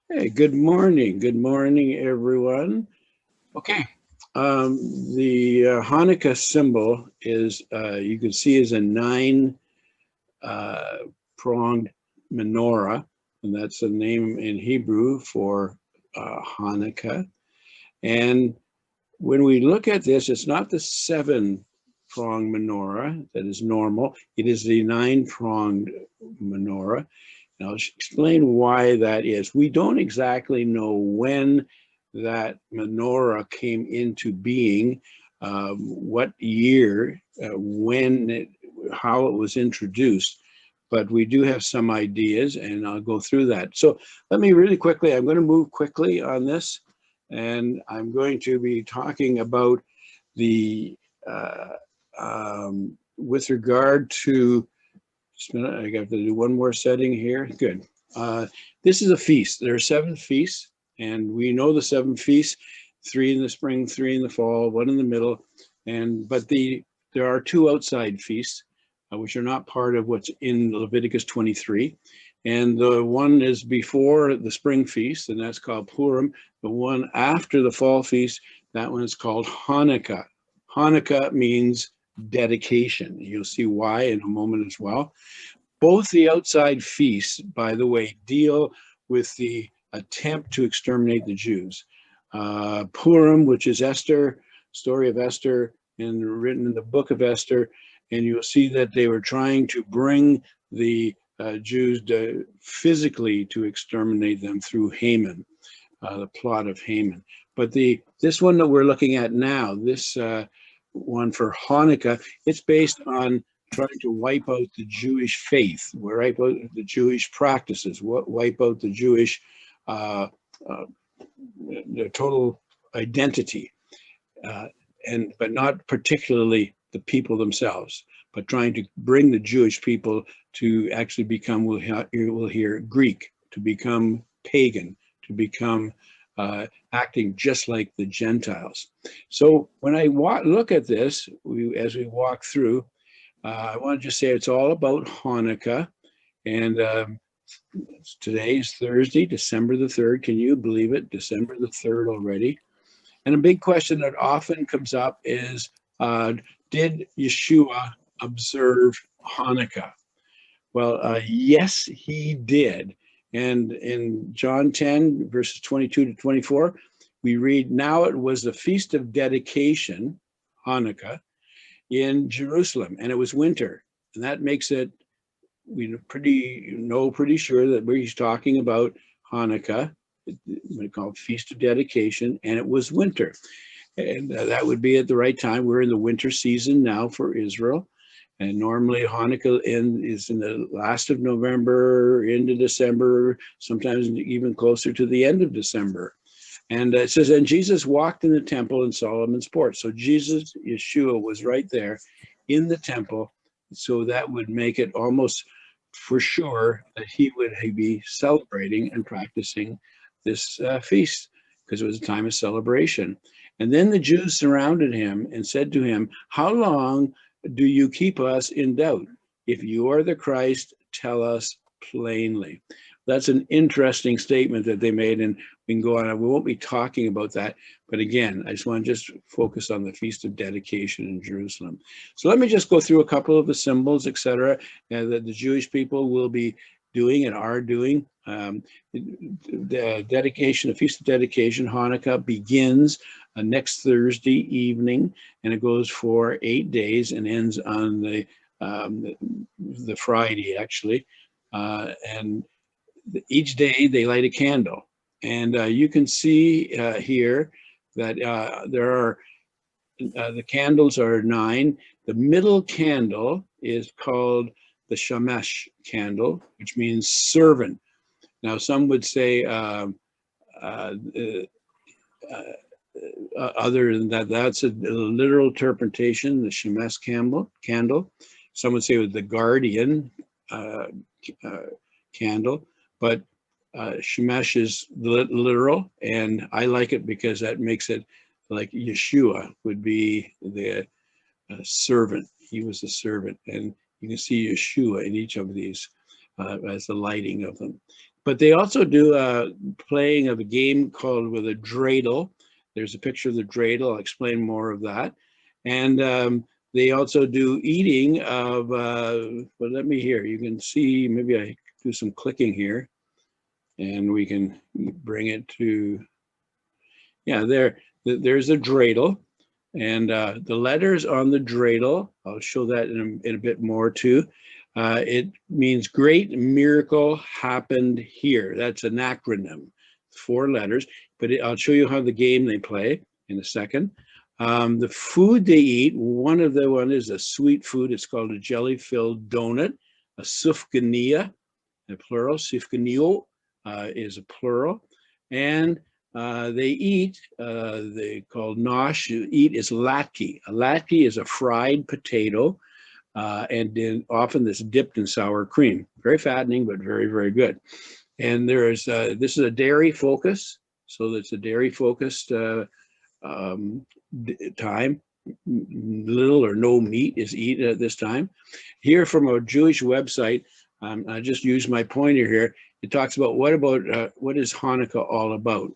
Hey, good morning. Good morning, everyone. Okay, the Hanukkah symbol is, you can see, is a nine uh, pronged menorah, and that's the name in Hebrew for Hanukkah. And when we look at this, it's not the seven pronged menorah that is normal, it is the nine pronged menorah. And I'll explain why that is. We don't exactly know when that menorah came into being, what year, how it was introduced, but we do have some ideas, and I'll go through that. So let me really quickly, I'm going to move quickly on this, and I'm going to be talking about the, with regard to, just a minute, I got to do one more setting here. Good. This is a feast. There are seven feasts, and we know the seven feasts: three in the spring, three in the fall, one in the middle, but there are two outside feasts, which are not part of what's in Leviticus 23. And the one is before the spring feast, and that's called Purim. The one after the fall feast, that one is called Hanukkah. Hanukkah means dedication. You'll see why in a moment as well. Both the outside feasts, by the way, deal with the attempt to exterminate the Jews. Purim, which is Esther, story of Esther, and written in the book of Esther, and you'll see that they were trying to bring the Jews physically to exterminate them through Haman, the plot of Haman. But this one that we're looking at now, this one for Hanukkah, it's based on trying to wipe out the Jewish faith, wipe out the Jewish practices, wipe out the Jewish, uh, uh, the total identity, uh, but not particularly the people themselves, but trying to bring the Jewish people to actually become, we'll hear, Greek, to become pagan, to become acting just like the Gentiles. So when I look at this, as we walk through, I want to just say it's all about Hanukkah. And today is Thursday, December the 3rd. Can you believe it? December the 3rd already. And a big question that often comes up is, did Yeshua observe Hanukkah? Well, yes, he did. And in John 10, verses 22 to 24, we read, now it was the feast of dedication, Hanukkah, in Jerusalem, and it was winter. And that makes it, pretty sure that he's talking about Hanukkah, we call it Feast of Dedication, and it was winter. And that would be at the right time. We're in the winter season now for Israel. And normally Hanukkah is in the last of November into December, sometimes even closer to the end of December. And it says, and Jesus walked in the temple in Solomon's porch. So Jesus, Yeshua, was right there in the temple. So that would make it almost for sure that he would be celebrating and practicing this feast, because it was a time of celebration. And then the Jews surrounded him and said to him, how long do you keep us in doubt? If you are the Christ, tell us plainly. That's an interesting statement that they made, and we can go on. We won't be talking about that, but again, I just want to just focus on the Feast of Dedication in Jerusalem. So let me just go through a couple of the symbols, etc., that the Jewish people will be doing and are doing. The dedication, the Feast of Dedication, Hanukkah, begins next Thursday evening, and it goes for 8 days and ends on the Friday, actually. And each day they light a candle. And you can see here that there are, the candles are 9. The middle candle is called the Shamesh candle, which means servant. Now, some would say, uh, other than that, that's a literal interpretation, the Shemesh candle. Some would say it was the guardian uh, uh, candle, but Shemesh is literal, and I like it because that makes it like Yeshua would be the servant. He was the servant, and you can see Yeshua in each of these as the lighting of them. But they also do playing of a game called with a dreidel. There's a picture of the dreidel. I'll explain more of that. And they also do eating of, well, let me hear. You can see, maybe I do some clicking here and we can bring it to, yeah, there's a dreidel. And the letters on the dreidel, I'll show that in a bit more too. It means great miracle happened here. That's an acronym, 4 letters, but I'll show you how the game they play in a second. The food they eat, one is a sweet food. It's called a jelly-filled donut, a sufganiyah, a plural. Sufganiyot is a plural. And they eat, they call nosh, eat is latke. A latke is a fried potato, and then often this dipped in sour cream. Very fattening, but very, very good. And this is a dairy focus, so it's a dairy focused time. Little or no meat is eaten at this time. Here from a Jewish website, I just use my pointer here. It talks about what is Hanukkah all about?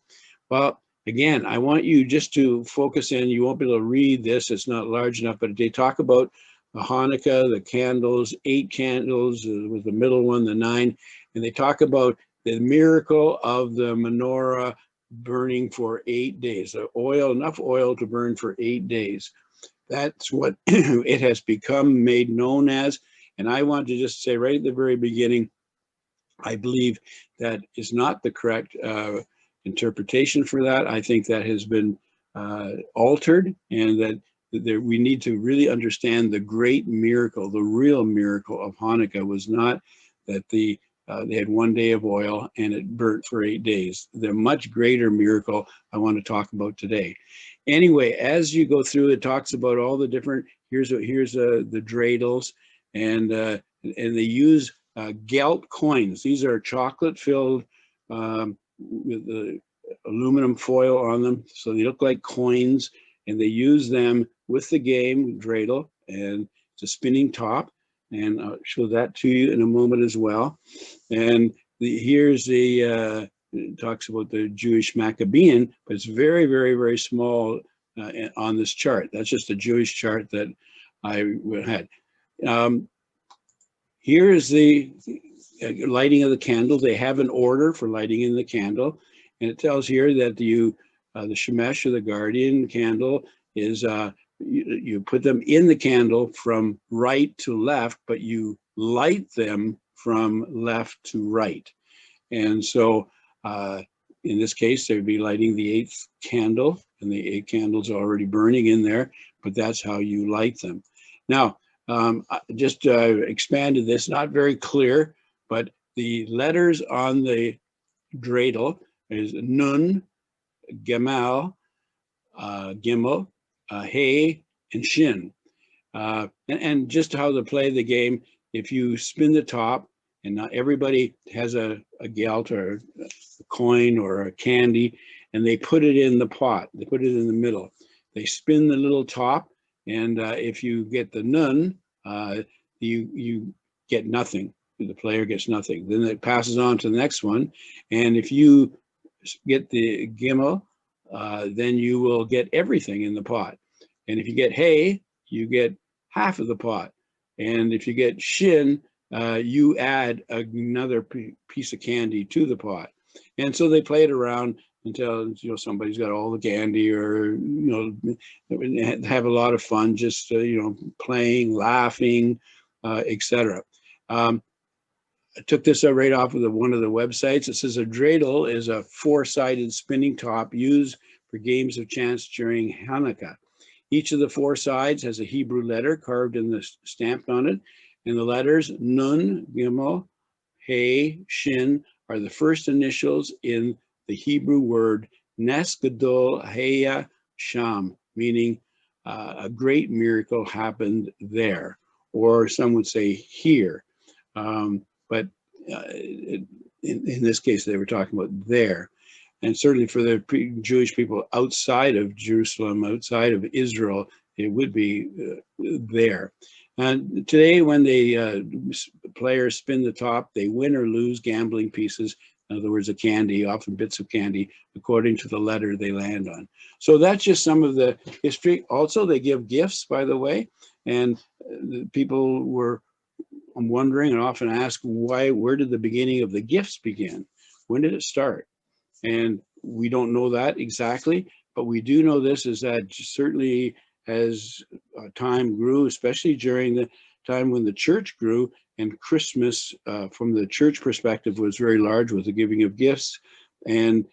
Well, again, I want you just to focus in. You won't be able to read this. It's not large enough, but they talk about the Hanukkah, the candles, 8 candles with the middle one, the 9. And they talk about the miracle of the menorah burning for 8 days. The oil, enough oil to burn for 8 days. That's what it has become made known as. And I want to just say right at the very beginning, I believe that is not the correct interpretation for that. I think that has been altered, and that we need to really understand the great miracle. The real miracle of Hanukkah was not that they had 1 day of oil and it burnt for 8 days. The much greater miracle I want to talk about today. Anyway, as you go through, it talks about all the different. Here's the dreidels, and they use gelt coins. These are chocolate filled with the aluminum foil on them, so they look like coins, and they use them with the game dreidel, and it's a spinning top, and I'll show that to you in a moment as well. And here's the it talks about the Jewish Maccabean, but it's very, very, very small on this chart. That's just a Jewish chart that I had. Here is the lighting of the candle. They have an order for lighting in the candle, and it tells here that the shemesh, or the guardian candle, is you put them in the candle from right to left, but you light them from left to right. And so in this case, they would be lighting the 8th candle, and the 8 candles are already burning in there, but that's how you light them. Now, just expanded this, not very clear, but the letters on the dreidel is Nun, Gemal, Gimel, Hey, and Shin. And just how to play the game, if you spin the top, and not everybody has a gelt or a coin or a candy, and they put it in the pot. They put it in the middle. They spin the little top, and if you get the nun, you get nothing. The player gets nothing. Then it passes on to the next one, and if you get the gimel, then you will get everything in the pot. And if you get hay, you get half of the pot. And if you get shin, you add another piece of candy to the pot. And so they play it around until somebody's got all the candy, or have a lot of fun, just playing, laughing, etc. I took this right off of one of the websites. It says a dreidel is a 4-sided spinning top used for games of chance during Hanukkah. Each of the 4 sides has a Hebrew letter carved in the stamped on it, and the letters Nun, Gimel, Hey, Shin are the first initials in the Hebrew word Nes Gadol Heya Sham, meaning a great miracle happened there, or some would say here. But in this case, they were talking about there. And certainly for the Jewish people outside of Jerusalem, outside of Israel, it would be there. And today, when the players spin the top, they win or lose gambling pieces In other words, a candy, often bits of candy, according to the letter they land on. So that's just some of the history. Also, they give gifts, by the way, and people were wondering and often ask, where did the beginning of the gifts begin? When did it start? And we don't know that exactly, but we do know this, is that certainly as time grew, especially during the time when the church grew, and Christmas from the church perspective was very large with the giving of gifts. And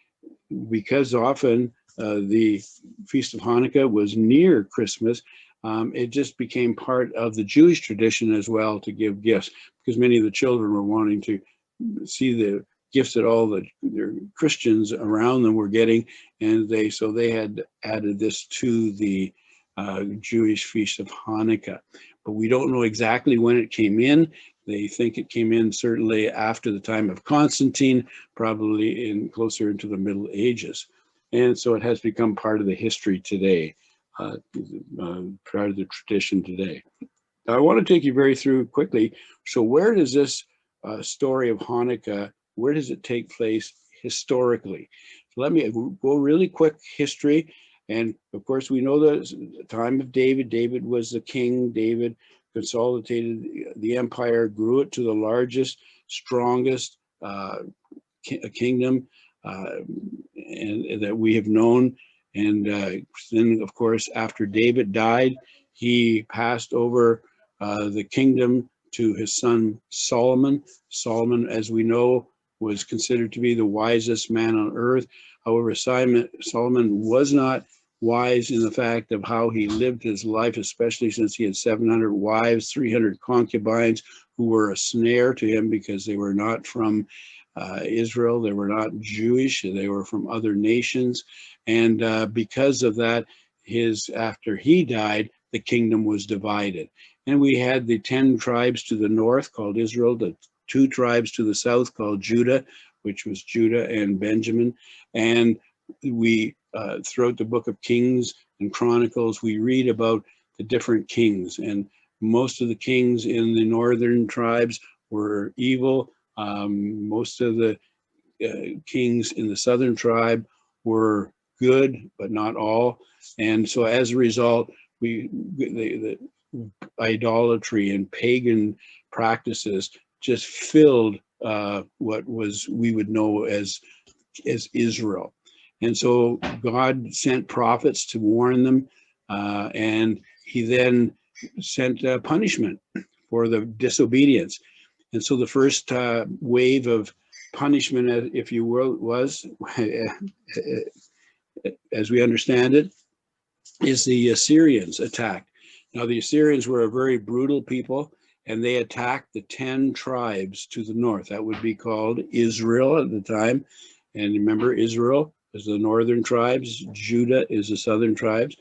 because often the Feast of Hanukkah was near Christmas, it just became part of the Jewish tradition as well to give gifts, because many of the children were wanting to see the gifts that all their Christians around them were getting, and so they had added this to the Jewish Feast of Hanukkah. But we don't know exactly when it came in. They think it came in certainly after the time of Constantine, probably closer into the Middle Ages. And so it has become part of the history today, part of the tradition today. Now, I want to take you very through quickly. So where does this story of Hanukkah, where does it take place historically? So let me go really quick history. And of course, we know the time of David. David was the king. David consolidated the empire, grew it to the largest, strongest kingdom and that we have known. And then, of course, after David died, he passed over the kingdom to his son Solomon. Solomon, as we know, was considered to be the wisest man on earth. However, Solomon was not wise in the fact of how he lived his life, especially since he had 700 wives, 300 concubines who were a snare to him because they were not from Israel. They were not Jewish. They were from other nations. And because of that, after he died, the kingdom was divided. And we had the 10 tribes to the north called Israel, the 2 tribes to the south called Judah, which was Judah and Benjamin. And we, throughout the book of Kings and Chronicles, we read about the different kings. And most of the kings in the northern tribes were evil. Most of the kings in the southern tribe were good, but not all. And so as a result, the idolatry and pagan practices just filled what we would know as Israel. And so God sent prophets to warn them, and he then sent punishment for the disobedience. And so the first wave of punishment, if you will, was, as we understand it, is the Assyrians attacked. Now, the Assyrians were a very brutal people, and they attacked the 10 tribes to the north. That would be called Israel at the time. And remember, Israel is the northern tribes, Judah is the southern tribes.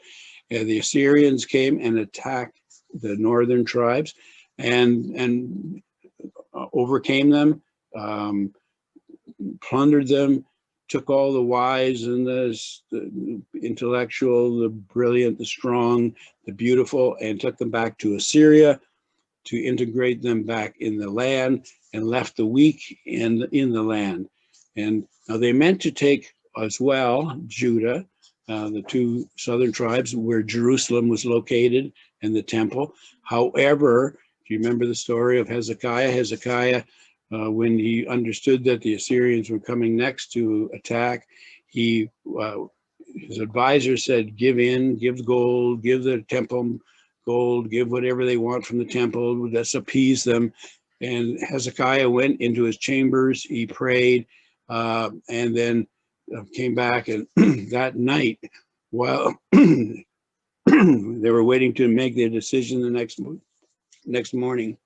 And the Assyrians came and attacked the northern tribes and overcame them, plundered them, took all the wise and the intellectual, the brilliant, the strong, the beautiful, and took them back to Assyria to integrate them back in the land, and left the weak in the land. And now they meant to take as well Judah, the 2 southern tribes where Jerusalem was located and the temple. However, do you remember the story of Hezekiah? Hezekiah, when he understood that the Assyrians were coming next to attack, his advisor said, give in, give gold, give the temple gold, give whatever they want from the temple, let's appease them. And Hezekiah went into his chambers, he prayed, and then came back, and that night, while they were waiting to make their decision the next morning,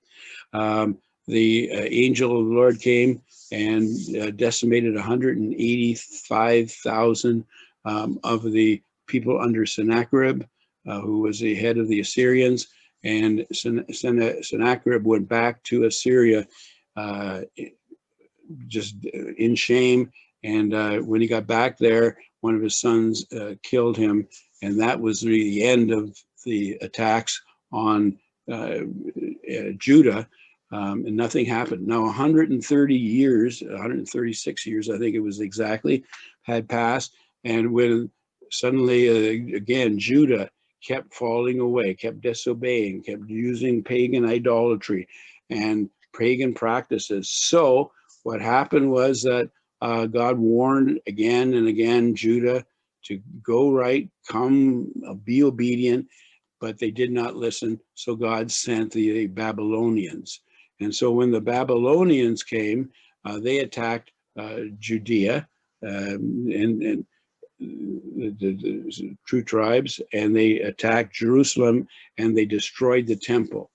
the angel of the Lord came and decimated 185,000 of the people under Sennacherib, who was the head of the Assyrians. And Sennacherib went back to Assyria just in shame. And when he got back there, one of his sons killed him. And that was the end of the attacks on Judah. and nothing happened. Now 130 years, 136 years, I think it was exactly, had passed. And when suddenly, again, Judah kept falling away, kept disobeying, kept using pagan idolatry and pagan practices. So what happened was that God warned again and again Judah to go right, come, be obedient, but they did not listen. So God sent the Babylonians. And so when the Babylonians came, they attacked Judea and the true tribes, and they attacked Jerusalem, and they destroyed the temple.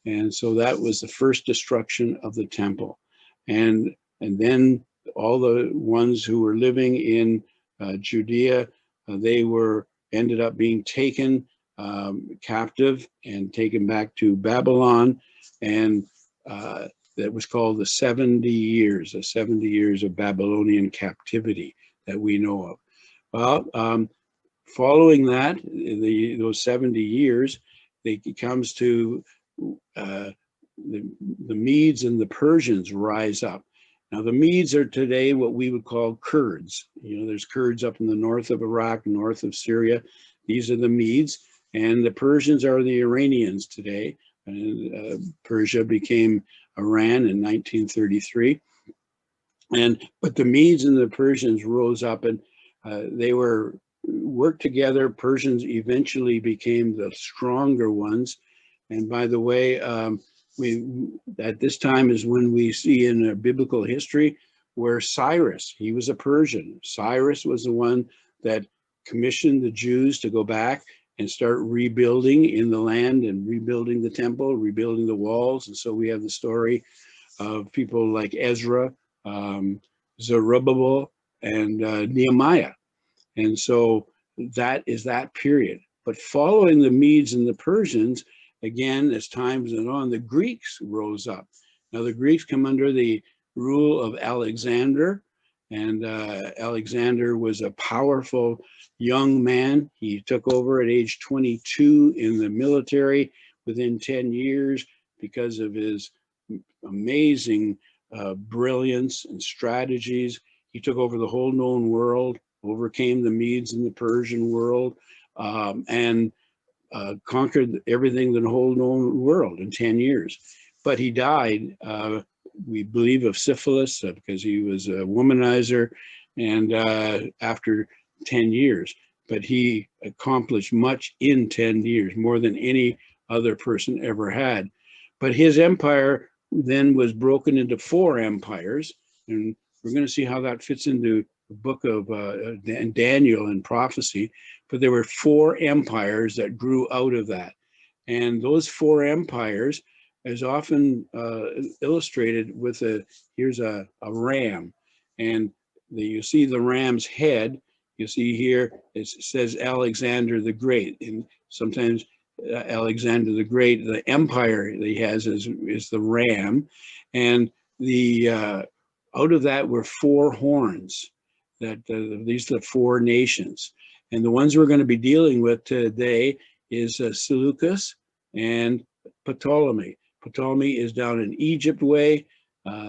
And so that was the first destruction of the temple. And then all the ones who were living in Judea, they were ended up being taken captive and taken back to Babylon. And that was called the 70 years of Babylonian captivity that we know of. Well, following that, those 70 years, it comes to the Medes and the Persians rise up. Now, the Medes are today what we would call Kurds. You know, there's Kurds up in the north of Iraq, north of Syria. These are the Medes, and the Persians are the Iranians today. And Persia became Iran in 1933. But the Medes and the Persians rose up, and they worked together. Persians eventually became the stronger ones. And by the way, at this time is when we see in biblical history where Cyrus, he was a Persian. Cyrus was the one that commissioned the Jews to go back and start rebuilding in the land and rebuilding the temple, rebuilding the walls. And so we have the story of people like Ezra, Zerubbabel, and Nehemiah. And so that is that period. But following the Medes and the Persians, again, as time went on, the Greeks rose up. Now the Greeks come under the rule of Alexander, and Alexander was a powerful young man. He took over at age 22 in the military within 10 years because of his amazing brilliance and strategies. He took over the whole known world, overcame the Medes and the Persian world, and conquered everything in the whole known world in 10 years. But he died, we believe, of syphilis because he was a womanizer, and after 10 years. But he accomplished much in 10 years, more than any other person ever had. But his empire then was broken into 4 empires, and we're going to see how that fits into the book of Daniel and prophecy. But there were 4 empires that grew out of that. And those 4 empires is often illustrated with here's a ram. And you see the ram's head. You see here, it says Alexander the Great. And sometimes Alexander the Great, the empire that he has is the ram. And the out of that were 4 horns. These are the 4 nations. And the ones we're going to be dealing with today is Seleucus and Ptolemy. Ptolemy is down in Egypt way.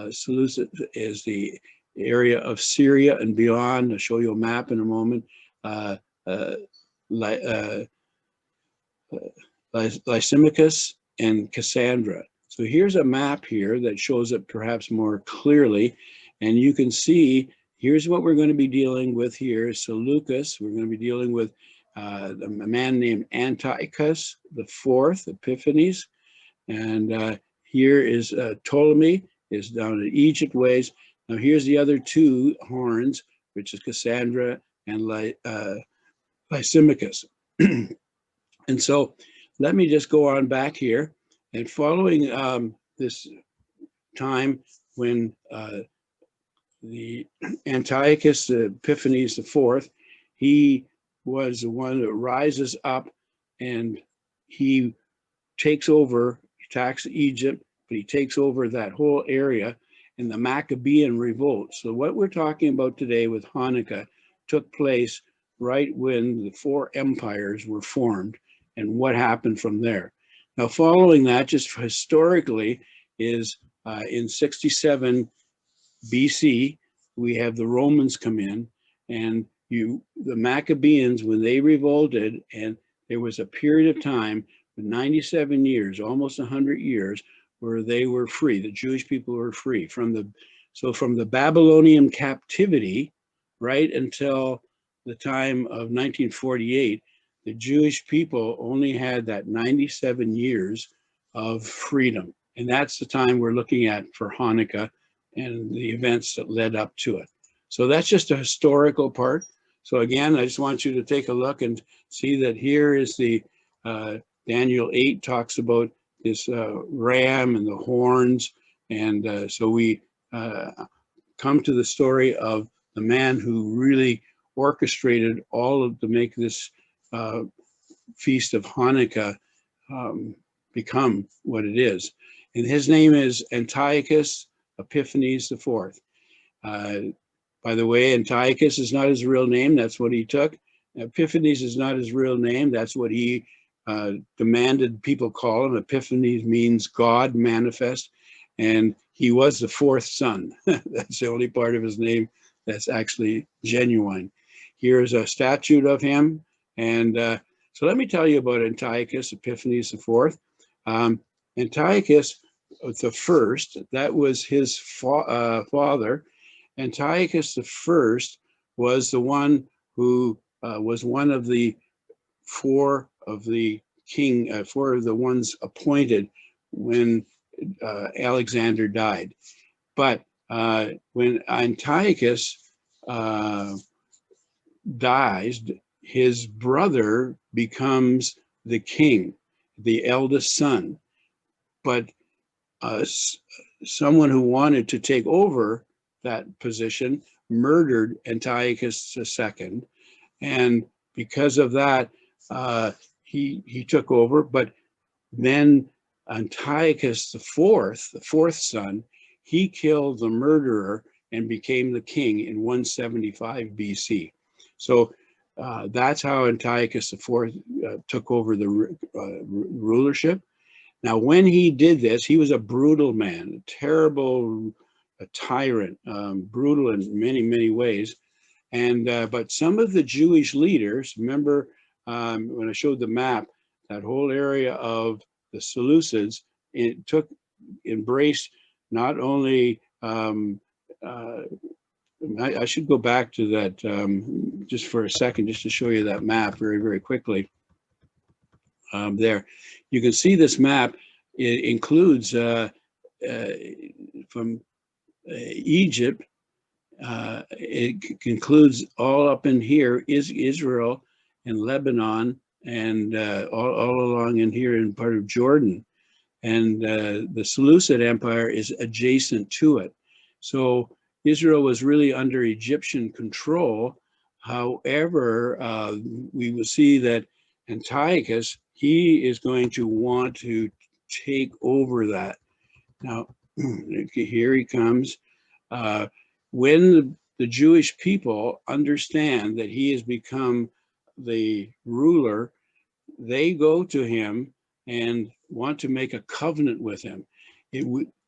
Seleucus is the area of Syria and beyond. I'll show you a map in a moment. Lysimachus and Cassandra. So here's a map here that shows it perhaps more clearly. And you can see, here's what we're going to be dealing with here. Seleucus, we're going to be dealing with a man named Antiochus the Fourth, Epiphanes. And here is Ptolemy, is down in Egypt ways. Now here's the other 2 horns, which is Cassandra and Lysimachus. And so let me just go on back here. And following this time when the Antiochus Epiphanes IV, he was the one that rises up and he takes over, he attacks Egypt, but he takes over that whole area in the Maccabean revolt. So what we're talking about today with Hanukkah took place right when the 4 empires were formed and what happened from there. Now, following that, just historically, is in 67 BC, we have the Romans come in, and the Maccabees, when they revolted, and there was a period of time, 97 years, almost 100 years, where they were free. The Jewish people were free from the Babylonian captivity, right until the time of 1948. The Jewish people only had that 97 years of freedom, and that's the time we're looking at for Hanukkah and the events that led up to it. So that's just a historical part. So again, I just want you to take a look and see that here is the Daniel 8 talks about this ram and the horns. And so we come to the story of the man who really orchestrated to make this feast of Hanukkah become what it is. And his name is Antiochus Epiphanes IV. By the way, Antiochus is not his real name. That's what he took. Epiphanes is not his real name. That's what he demanded people call him. Epiphanes means God manifest. And he was the fourth son. That's the only part of his name that's actually genuine. Here's a statue of him. And so let me tell you about Antiochus Epiphanes IV. Antiochus the first, that was his father. Antiochus the first was the one who was one of the four of the ones appointed when Alexander died. But when Antiochus dies, his brother becomes the king, the eldest son. But someone who wanted to take over that position murdered Antiochus II, and because of that, he took over. But then Antiochus IV, the fourth son, he killed the murderer and became the king in 175 BC. So that's how Antiochus IV took over the rulership. Now, when he did this, he was a brutal man, a terrible tyrant, brutal in many, many ways. And but some of the Jewish leaders, remember when I showed the map, that whole area of the Seleucids, embraced not only, I should go back to that just for a second, just to show you that map very, very quickly. There, you can see this map. It includes from Egypt. It concludes all up in here is Israel and Lebanon, and all along in here in part of Jordan. And the Seleucid Empire is adjacent to it. So Israel was really under Egyptian control. However, we will see that Antiochus, he is going to want to take over that. Now, here he comes. When the Jewish people understand that he has become the ruler, they go to him and want to make a covenant with him.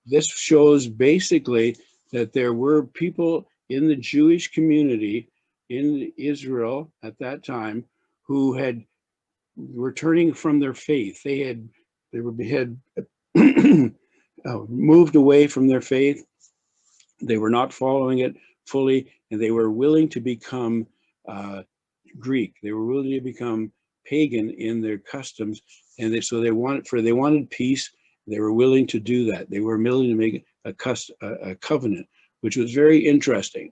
This shows basically that there were people in the Jewish community in Israel at that time who were turning from their faith. They had moved away from their faith. They were not following it fully, and they were willing to become Greek. They were willing to become pagan in their customs, and they wanted peace. They were willing to do that. They were willing to make a covenant, which was very interesting.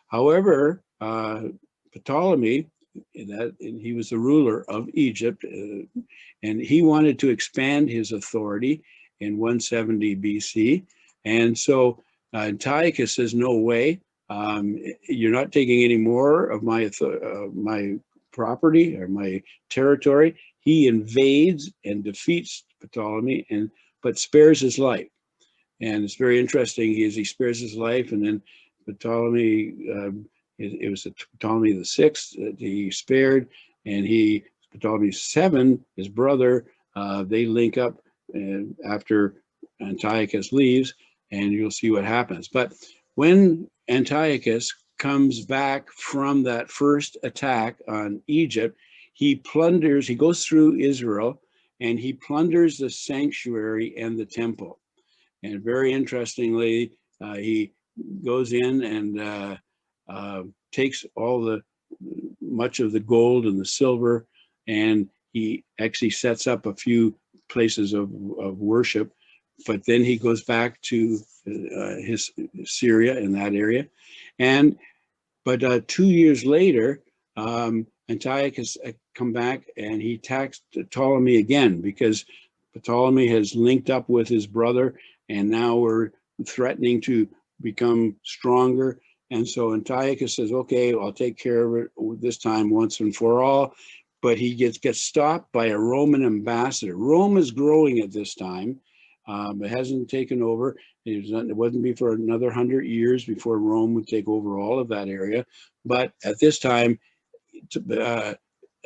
However, Ptolemy, he was the ruler of Egypt, and he wanted to expand his authority in 170 BC. And so Antiochus says, no way, you're not taking any more of my property or my territory. He invades and defeats Ptolemy, but spares his life. And it's very interesting, he spares his life, and then Ptolemy, it was Ptolemy the Sixth that he spared, and Ptolemy VII, his brother, they link up after Antiochus leaves, and you'll see what happens. But when Antiochus comes back from that first attack on Egypt, he goes through Israel, and he plunders the sanctuary and the temple. And very interestingly, he goes in and takes much of the gold and the silver, and he actually sets up a few places of worship. But then he goes back to his Syria in that area, but 2 years later, Antiochus come back and he taxed Ptolemy again, because Ptolemy has linked up with his brother, and now we're threatening to become stronger. And so Antiochus says, okay, I'll take care of it this time once and for all. But he gets stopped by a Roman ambassador. Rome is growing at this time. It hasn't taken over. It wouldn't be for another 100 years before Rome would take over all of that area. But at this time, a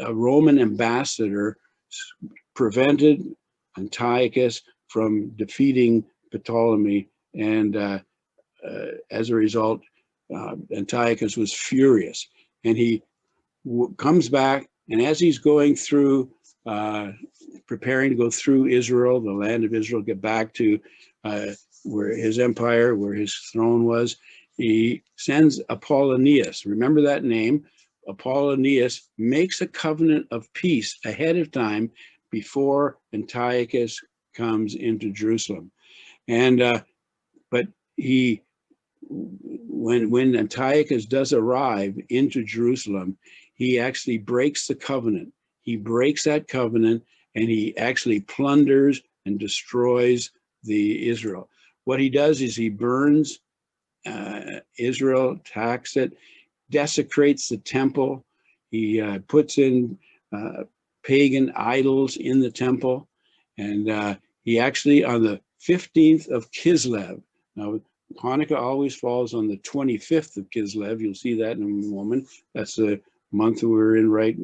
Roman ambassador prevented Antiochus from defeating Ptolemy, and as a result, Antiochus was furious, and he comes back, and as he's going through, preparing to go through Israel, the land of Israel, get back to where his empire, where his throne was, he sends Apollonius. Remember that name. Apollonius makes a covenant of peace ahead of time before Antiochus comes into Jerusalem. And but when Antiochus does arrive into Jerusalem, he actually breaks the covenant. He breaks that covenant, and he actually plunders and destroys the Israel. What he does is he burns Israel, attacks it, desecrates the temple. He puts in pagan idols in the temple, and he actually, on the 15th of Kislev, now Hanukkah always falls on the 25th of Kislev. You'll see that in a moment. That's the month we're in right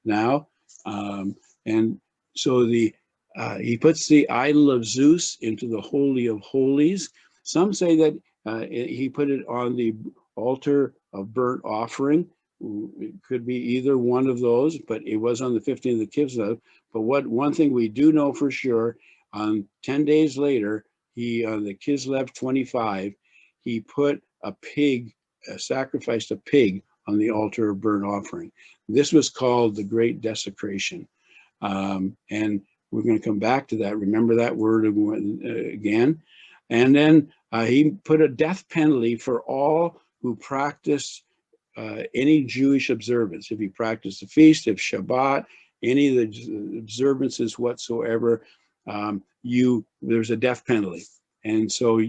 now. And so he puts the idol of Zeus into the Holy of Holies. Some say that he put it on the altar of burnt offering. It could be either one of those, but it was on the 15th of Kislev. But one thing we do know for sure, 10 days later, on the Kislev 25, he put sacrificed a pig on the altar of burnt offering. This was called the Great Desecration. And we're going to come back to that. Remember that word again. And then he put a death penalty for all who practice any Jewish observance. If you practice the feast, if Shabbat, any of the observances whatsoever, there's a death penalty. And so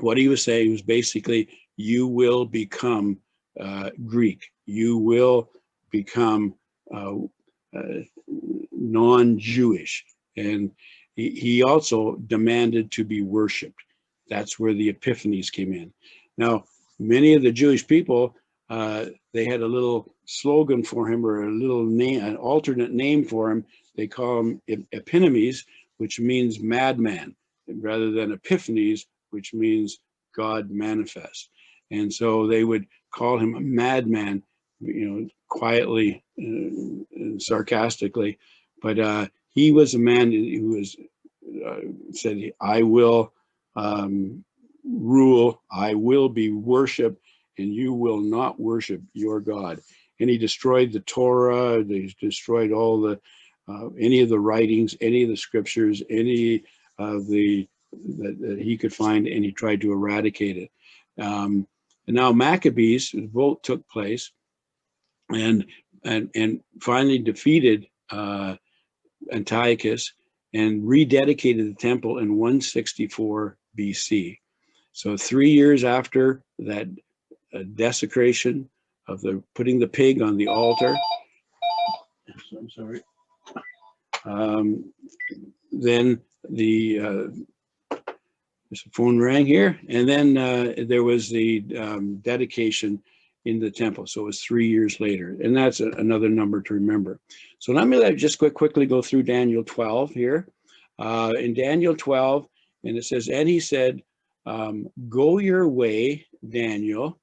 what he was saying was basically, you will become Greek. You will become non-Jewish. And he also demanded to be worshipped. That's where the epiphanies came in. Now, many of the Jewish people, they had a little slogan for him, or a little name, an alternate name for him. They call him Epinomies, which means madman, rather than Epiphanies, which means God manifest. And so they would call him a madman, quietly and sarcastically. But he was a man who said, I will rule, I will be worshipped, and you will not worship your God. And he destroyed the Torah. He destroyed all any of the writings, any of the scriptures, any of that he could find, and he tried to eradicate it. And now Maccabees vote took place, and finally defeated Antiochus and rededicated the temple in 164 BC. So 3 years after that desecration of putting the pig on the altar, I'm sorry. Then there's a phone rang here, and then there was the dedication in the temple. So it was 3 years later, and that's another number to remember. So let me just quickly go through Daniel 12 here. In Daniel 12, And it says, and he said, go your way, Daniel,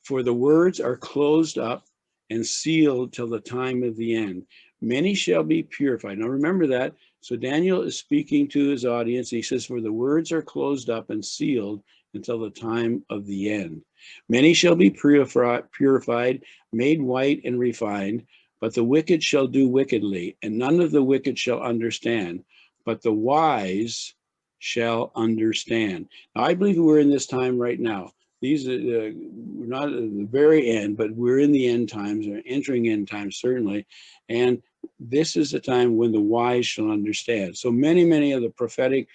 for the words are closed up and sealed till the time of the end. Many shall be purified. Now remember that. So Daniel is speaking to his audience. He says, for the words are closed up and sealed until the time of the end. Many shall be purified, made white and refined, but the wicked shall do wickedly, and none of the wicked shall understand, but the wise shall understand. Now, I believe we're in this time right now. These are we're not at the very end, but we're in the end times, or entering end times, certainly. And this is the time when the wise shall understand. So many of the prophetic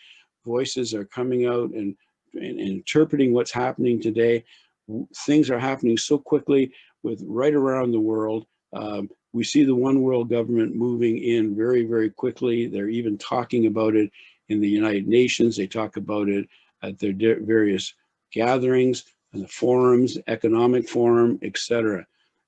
voices are coming out and interpreting what's happening today. Things are happening so quickly with right around the world. We see the one world government moving in very quickly. They're even talking about it in the United Nations. They talk about it at their various gatherings and the forums, economic forum, etc.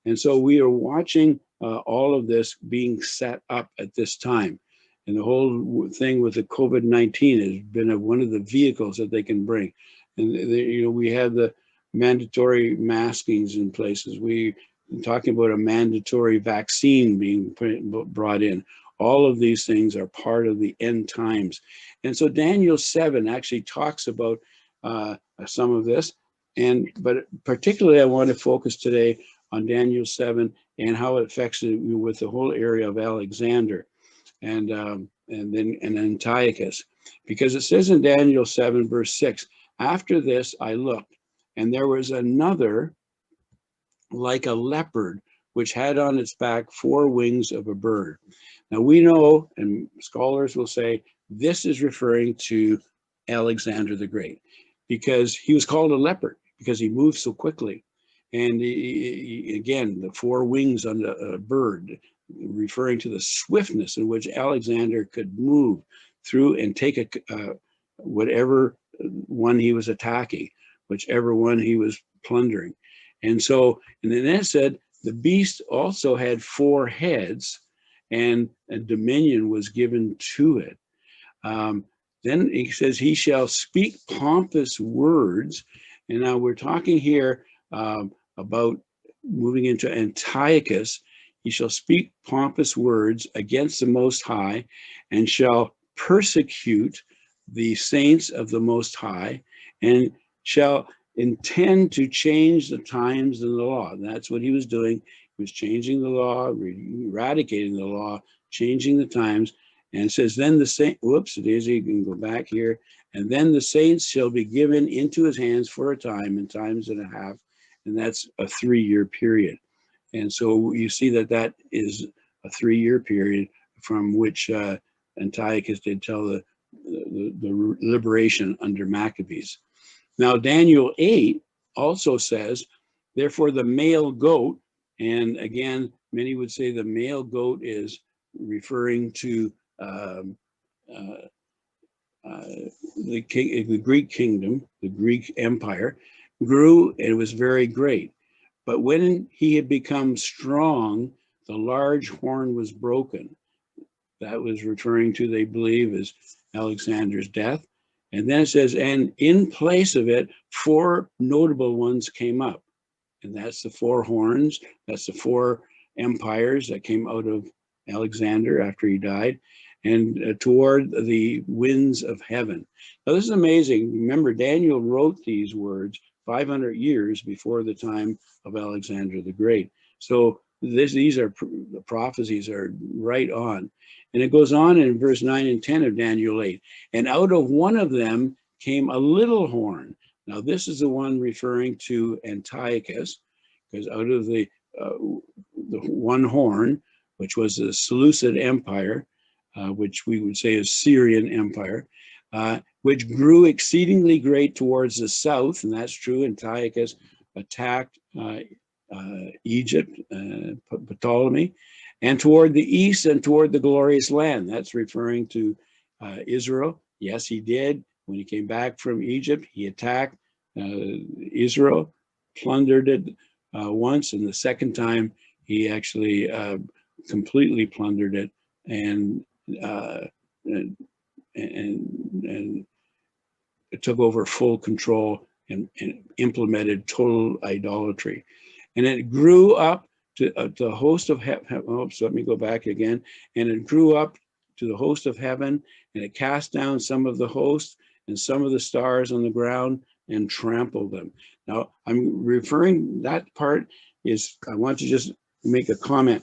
And so we are watching all of this being set up at this time. And the whole thing with the COVID-19 has been one of the vehicles that they can bring. And we have the mandatory maskings in places. We talking about a mandatory vaccine being brought in. All of these things are part of the end times. And so Daniel 7 actually talks about some of this. But particularly I want to focus today on Daniel 7 and how it affects it with the whole area of Alexander and then Antiochus. Because it says in Daniel 7 verse 6, after this I looked, and there was another like a leopard, which had on its back 4 wings of a bird. Now we know, and scholars will say, this is referring to Alexander the Great, because he was called a leopard, because he moved so quickly. And again, the 4 wings on a bird, referring to the swiftness in which Alexander could move through and take whatever one he was attacking, whichever one he was plundering. And then it said, the beast also had 4 heads, and a dominion was given to it. Then he says, he shall speak pompous words. And now we're talking here about moving into Antiochus. He shall speak pompous words against the Most High, and shall persecute the saints of the Most High, and shall intend to change the times and the law. And that's what he was doing. He was changing the law, eradicating the law, changing the times. And it says, then the saint, whoops, Daisy, you can go back here. And then the saints shall be given into his hands for a time, and times and a half. And that's a 3-year period. And so you see that is a 3-year period from which Antiochus did tell the liberation under Maccabees. Now, Daniel 8 also says, therefore the male goat, and again, many would say the male goat is referring to the Greek kingdom, the Greek empire, grew and was very great. But when he had become strong, the large horn was broken. That was referring to, they believe, as Alexander's death. And then it says, and in place of it, 4 notable ones came up. And that's the 4 horns. That's the 4 empires that came out of Alexander after he died, and toward the winds of heaven. Now, this is amazing. Remember, Daniel wrote these words 500 years before the time of Alexander the Great. So these are the prophecies are right on. And it goes on in verse 9 and 10 of Daniel 8. And out of one of them came a little horn. Now, this is the one referring to Antiochus, because out of the one horn, which was the Seleucid Empire, which we would say is Syrian Empire, which grew exceedingly great towards the south, and that's true. Antiochus attacked Egypt, Ptolemy, and toward the east and toward the glorious land. That's referring to Israel. Yes, he did. When he came back from Egypt, he attacked Israel, plundered it once, and the second time he actually completely plundered it and and it took over full control and implemented total idolatry. And it grew up to the host of heaven. Oops, let me go back again. And it grew up to the host of heaven, and it cast down some of the hosts and some of the stars on the ground and trampled them. Now, I'm referring, that part is, I want to just make a comment.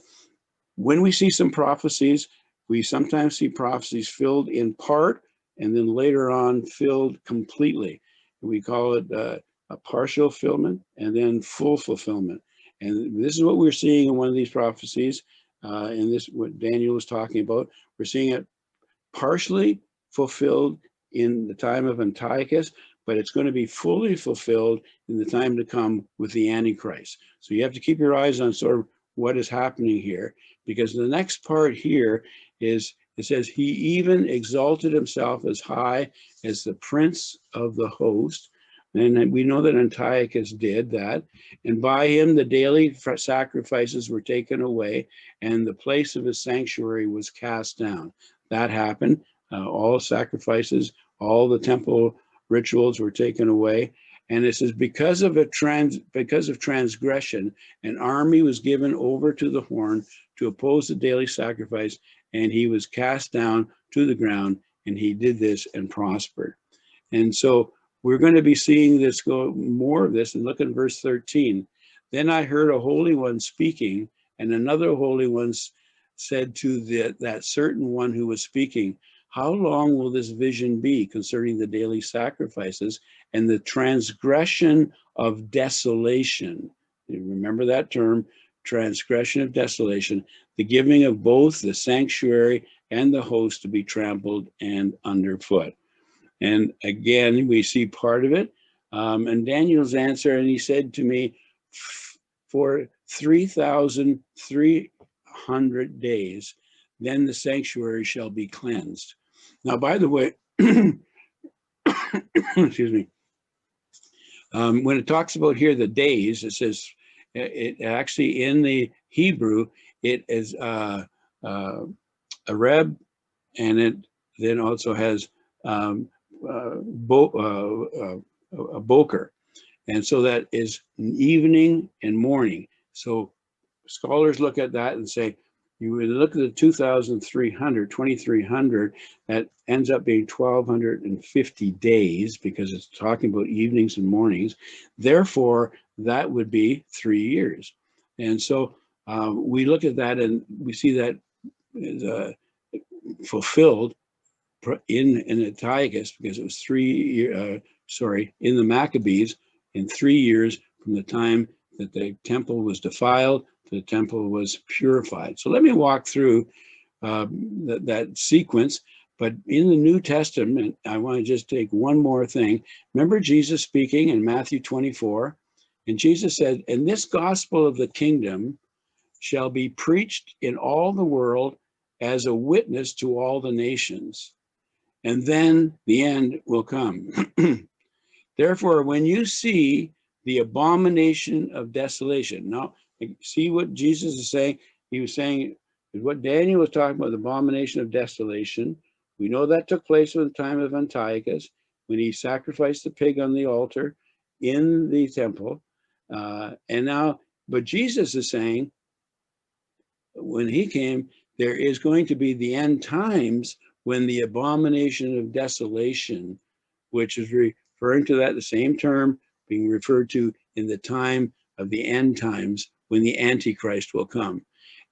When we see some prophecies, we sometimes see prophecies filled in part and then later on filled completely. We call it a partial fulfillment and then full fulfillment. And this is what we're seeing in one of these prophecies, and this what Daniel was talking about. We're seeing it partially fulfilled in the time of Antiochus, but it's going to be fully fulfilled in the time to come with the Antichrist. So you have to keep your eyes on sort of what is happening here, because the next part here is, it says, he even exalted himself as high as the prince of the host. And we know that Antiochus did that. And by him, the daily sacrifices were taken away, and the place of his sanctuary was cast down. That happened. All sacrifices, all the temple rituals were taken away. And it says, because of transgression, an army was given over to the horn to oppose the daily sacrifice, and he was cast down to the ground, and he did this and prospered. And so we're going to be seeing this, go more of this, and look at verse 13. Then I heard a holy one speaking, and another holy one said to that certain one who was speaking, how long will this vision be concerning the daily sacrifices and the transgression of desolation? You remember that term, transgression of desolation, the giving of both the sanctuary and the host to be trampled and underfoot. And again, we see part of it. And Daniel's answer, and he said to me, for 3,300 days, then the sanctuary shall be cleansed. Now, by the way, excuse me, when it talks about here the days, it says, it actually in the Hebrew, it is a reb, and it then also has a boker. And so that is evening and morning. So scholars look at that and say, you would look at the 2,300, that ends up being 1,250 days because it's talking about evenings and mornings. Therefore, that would be 3 years. And so we look at that and we see that is fulfilled in Antiochus, because it was 3 years, in the Maccabees, in 3 years from the time that the temple was defiled to the temple was purified. So let me walk through that sequence. But in the New Testament, I want to just take one more thing. Remember Jesus speaking in Matthew 24, and Jesus said, and this gospel of the kingdom shall be preached in all the world as a witness to all the nations, and then the end will come. Therefore, when you see the abomination of desolation, now see what Jesus is saying. He was saying what Daniel was talking about, the abomination of desolation. We know that took place at the time of Antiochus, when he sacrificed the pig on the altar in the temple. And now, but Jesus is saying, when he came, there is going to be the end times when the abomination of desolation, which is referring to that, the same term being referred to in the time of the end times, when the Antichrist will come.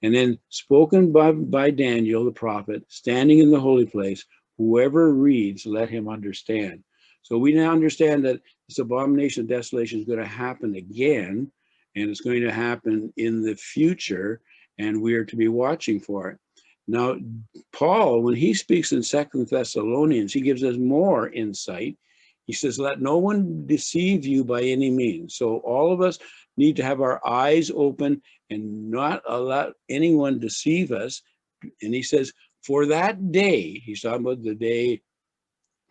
And then spoken by Daniel, the prophet, standing in the holy place, whoever reads, let him understand. So we now understand that this abomination of desolation is going to happen again, and it's going to happen in the future, and we are to be watching for it. Now, Paul, when he speaks in 2 Thessalonians, he gives us more insight. He says, let no one deceive you by any means. So all of us need to have our eyes open and not allow anyone deceive us. And he says, for that day, he's talking about the day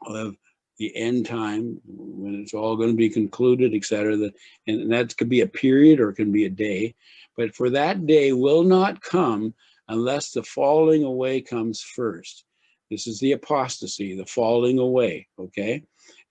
of the end time, when it's all going to be concluded, etc. And that could be a period or it can be a day. But for that day will not come unless the falling away comes first. This is the apostasy, the falling away, okay?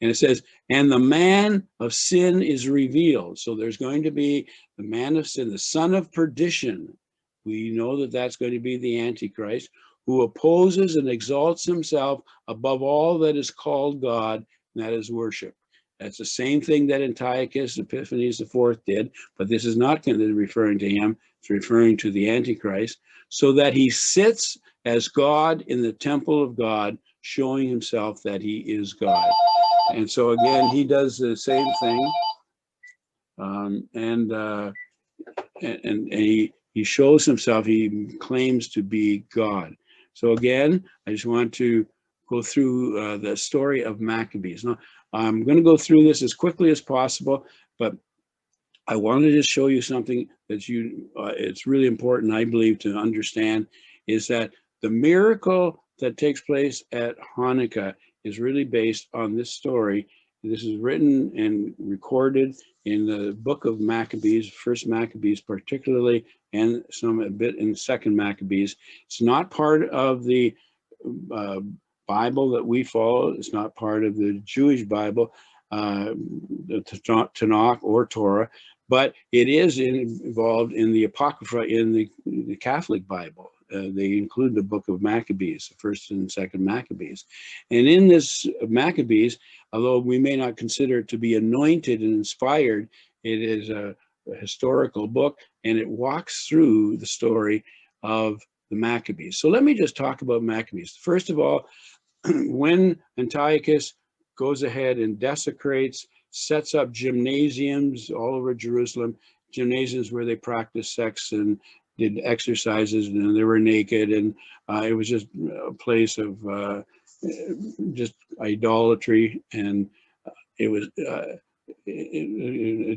And it says, and the man of sin is revealed. So there's going to be the man of sin, the son of perdition. We know that that's going to be the Antichrist, who opposes and exalts himself above all that is called God, and that is worship. That's the same thing that Antiochus Epiphanes IV did, but this is not going to be referring to him. It's referring to the Antichrist, so that he sits as God in the temple of God, showing himself that he is God. And so again, he does the same thing, and he shows himself. He claims to be God. So again, I just want to go through the story of Maccabees. Now, I'm going to go through this as quickly as possible, but I wanted to show you something that it's really important, I believe, to understand, is that the miracle that takes place at Hanukkah is really based on this story. This is written and recorded in the book of Maccabees, first Maccabees particularly, and a bit in the second Maccabees. It's not part of the Bible that we follow. It's not part of the Jewish Bible, the Tanakh or Torah, but it is involved in the Apocrypha in the Catholic Bible. They include the book of Maccabees, the first and second Maccabees. And in this Maccabees, although we may not consider it to be anointed and inspired, it is a historical book, and it walks through the story of the Maccabees. So let me just talk about Maccabees. First of all, when Antiochus goes ahead and desecrates, sets up gymnasiums all over Jerusalem, gymnasiums where they practiced sex and did exercises, and they were naked, and it was just a place of just idolatry, and it was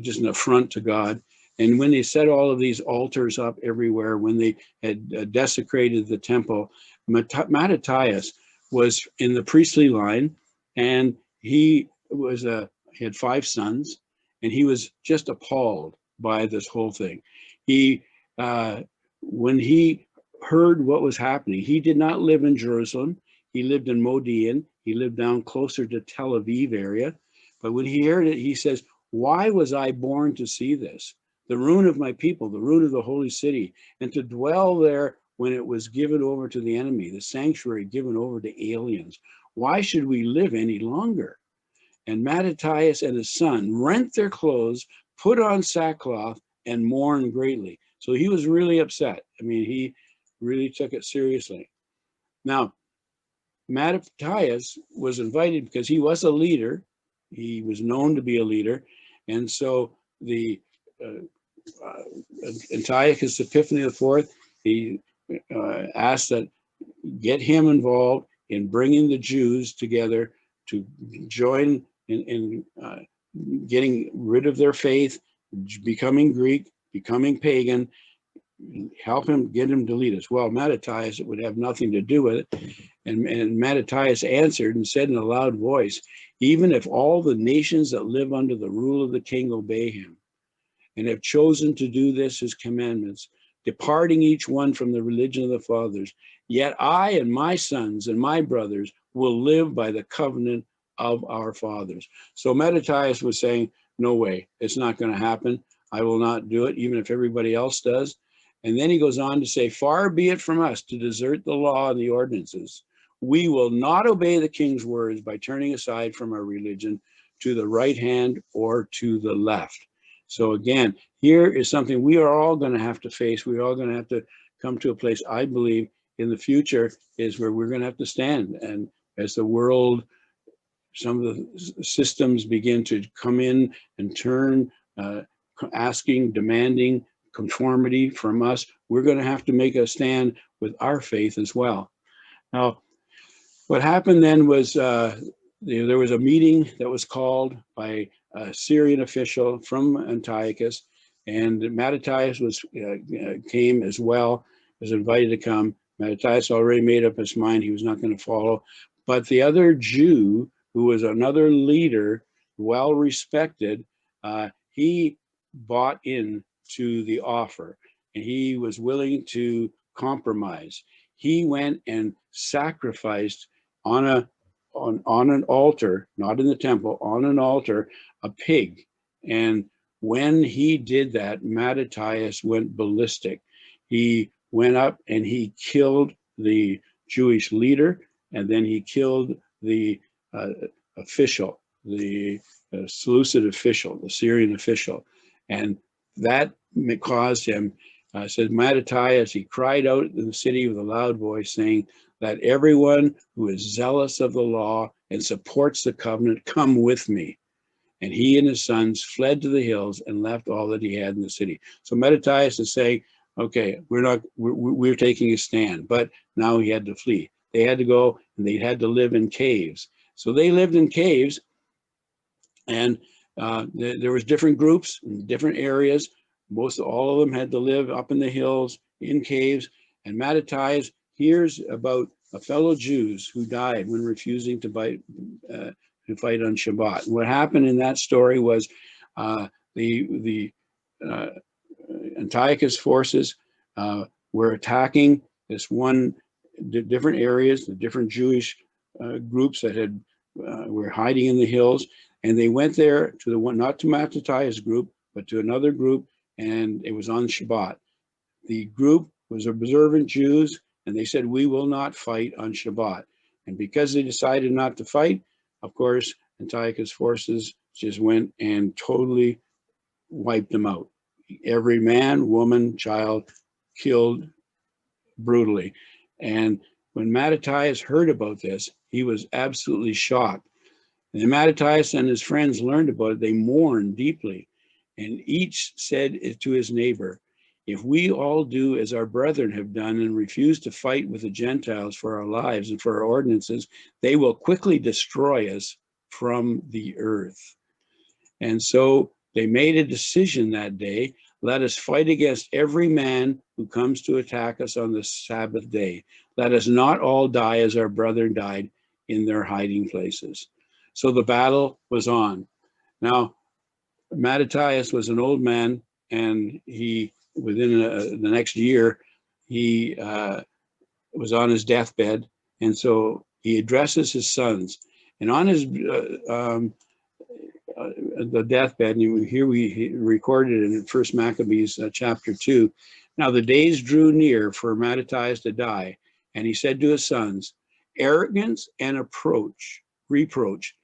just an affront to God. And when they set all of these altars up everywhere, when they had desecrated the temple, Mattathias was in the priestly line, and he had 5 sons, and he was just appalled by this whole thing. When he heard what was happening, he did not live in Jerusalem. He lived in Modian. He lived down closer to Tel Aviv area. But when he heard it, he says, why was I born to see this? The ruin of my people, the ruin of the holy city, and to dwell there when it was given over to the enemy, the sanctuary given over to aliens. Why should we live any longer? And Mattathias and his son rent their clothes, put on sackcloth, and mourn greatly. So he was really upset. I mean, he really took it seriously. Now, Mattathias was invited because he was a leader. He was known to be a leader. And so the Antiochus Epiphanes IV, he asked that get him involved in bringing the Jews together to join in getting rid of their faith, becoming Greek, becoming pagan, help him, get him to lead us. Well, Mattathias would have nothing to do with it. And Mattathias answered and said in a loud voice, even if all the nations that live under the rule of the king obey him and have chosen to do this, his commandments, departing each one from the religion of the fathers, yet I and my sons and my brothers will live by the covenant of our fathers. So Mattathias was saying, no way, it's not going to happen. I will not do it, even if everybody else does. And then he goes on to say, far be it from us to desert the law and the ordinances. We will not obey the king's words by turning aside from our religion to the right hand or to the left. So again, here is something we are all going to have to face. We're all going to have to come to a place, I believe, in the future is where we're going to have to stand. And as the world, some of the systems begin to come in and turn, asking, demanding conformity from us, we're going to have to make a stand with our faith as well. Now, what happened then was there was a meeting that was called by a Syrian official from Antiochus, and Mattathias came as well, was invited to come. Mattathias already made up his mind he was not going to follow, but the other Jew, who was another leader, well respected, he bought in to the offer, and he was willing to compromise. he went and sacrificed on an altar, not in the temple, on an altar, a pig. And when he did that, Mattathias went ballistic. He went up and he killed the Jewish leader, and then he killed the official, the Seleucid official, the Syrian official. And that caused him, says Mattathias, he cried out in the city with a loud voice, saying, "Let everyone who is zealous of the law and supports the covenant come with me." And he and his sons fled to the hills and left all that he had in the city. So Mattathias is saying, okay, we're taking a stand, but now he had to flee. They had to go and they had to live in caves. So they lived in caves, and there was different groups in different areas. All of them had to live up in the hills in caves. And Mattathias hears about a fellow Jews who died when refusing to fight on Shabbat. And what happened in that story was the Antiochus forces were attacking this one, different areas, the different Jewish groups that were hiding in the hills, and they went there to the one, not to Mattathias' group, but to another group, and it was on Shabbat. The group was observant Jews, and they said, "We will not fight on Shabbat." And because they decided not to fight, of course, Antiochus' forces just went and totally wiped them out. Every man, woman, child killed brutally. And when Mattathias heard about this, he was absolutely shocked. And then Mattathias and his friends learned about it. They mourned deeply. And each said to his neighbor, "If we all do as our brethren have done and refuse to fight with the Gentiles for our lives and for our ordinances, they will quickly destroy us from the earth." And so they made a decision that day: let us fight against every man who comes to attack us on the Sabbath day. Let us not all die as our brethren died in their hiding places. So the battle was on. Now, Mattathias was an old man, and he, within the next year, he was on his deathbed. And so he addresses his sons. And on his the deathbed, and here we recorded in First Maccabees chapter 2. Now the days drew near for Mattathias to die, and he said to his sons, "Arrogance and reproach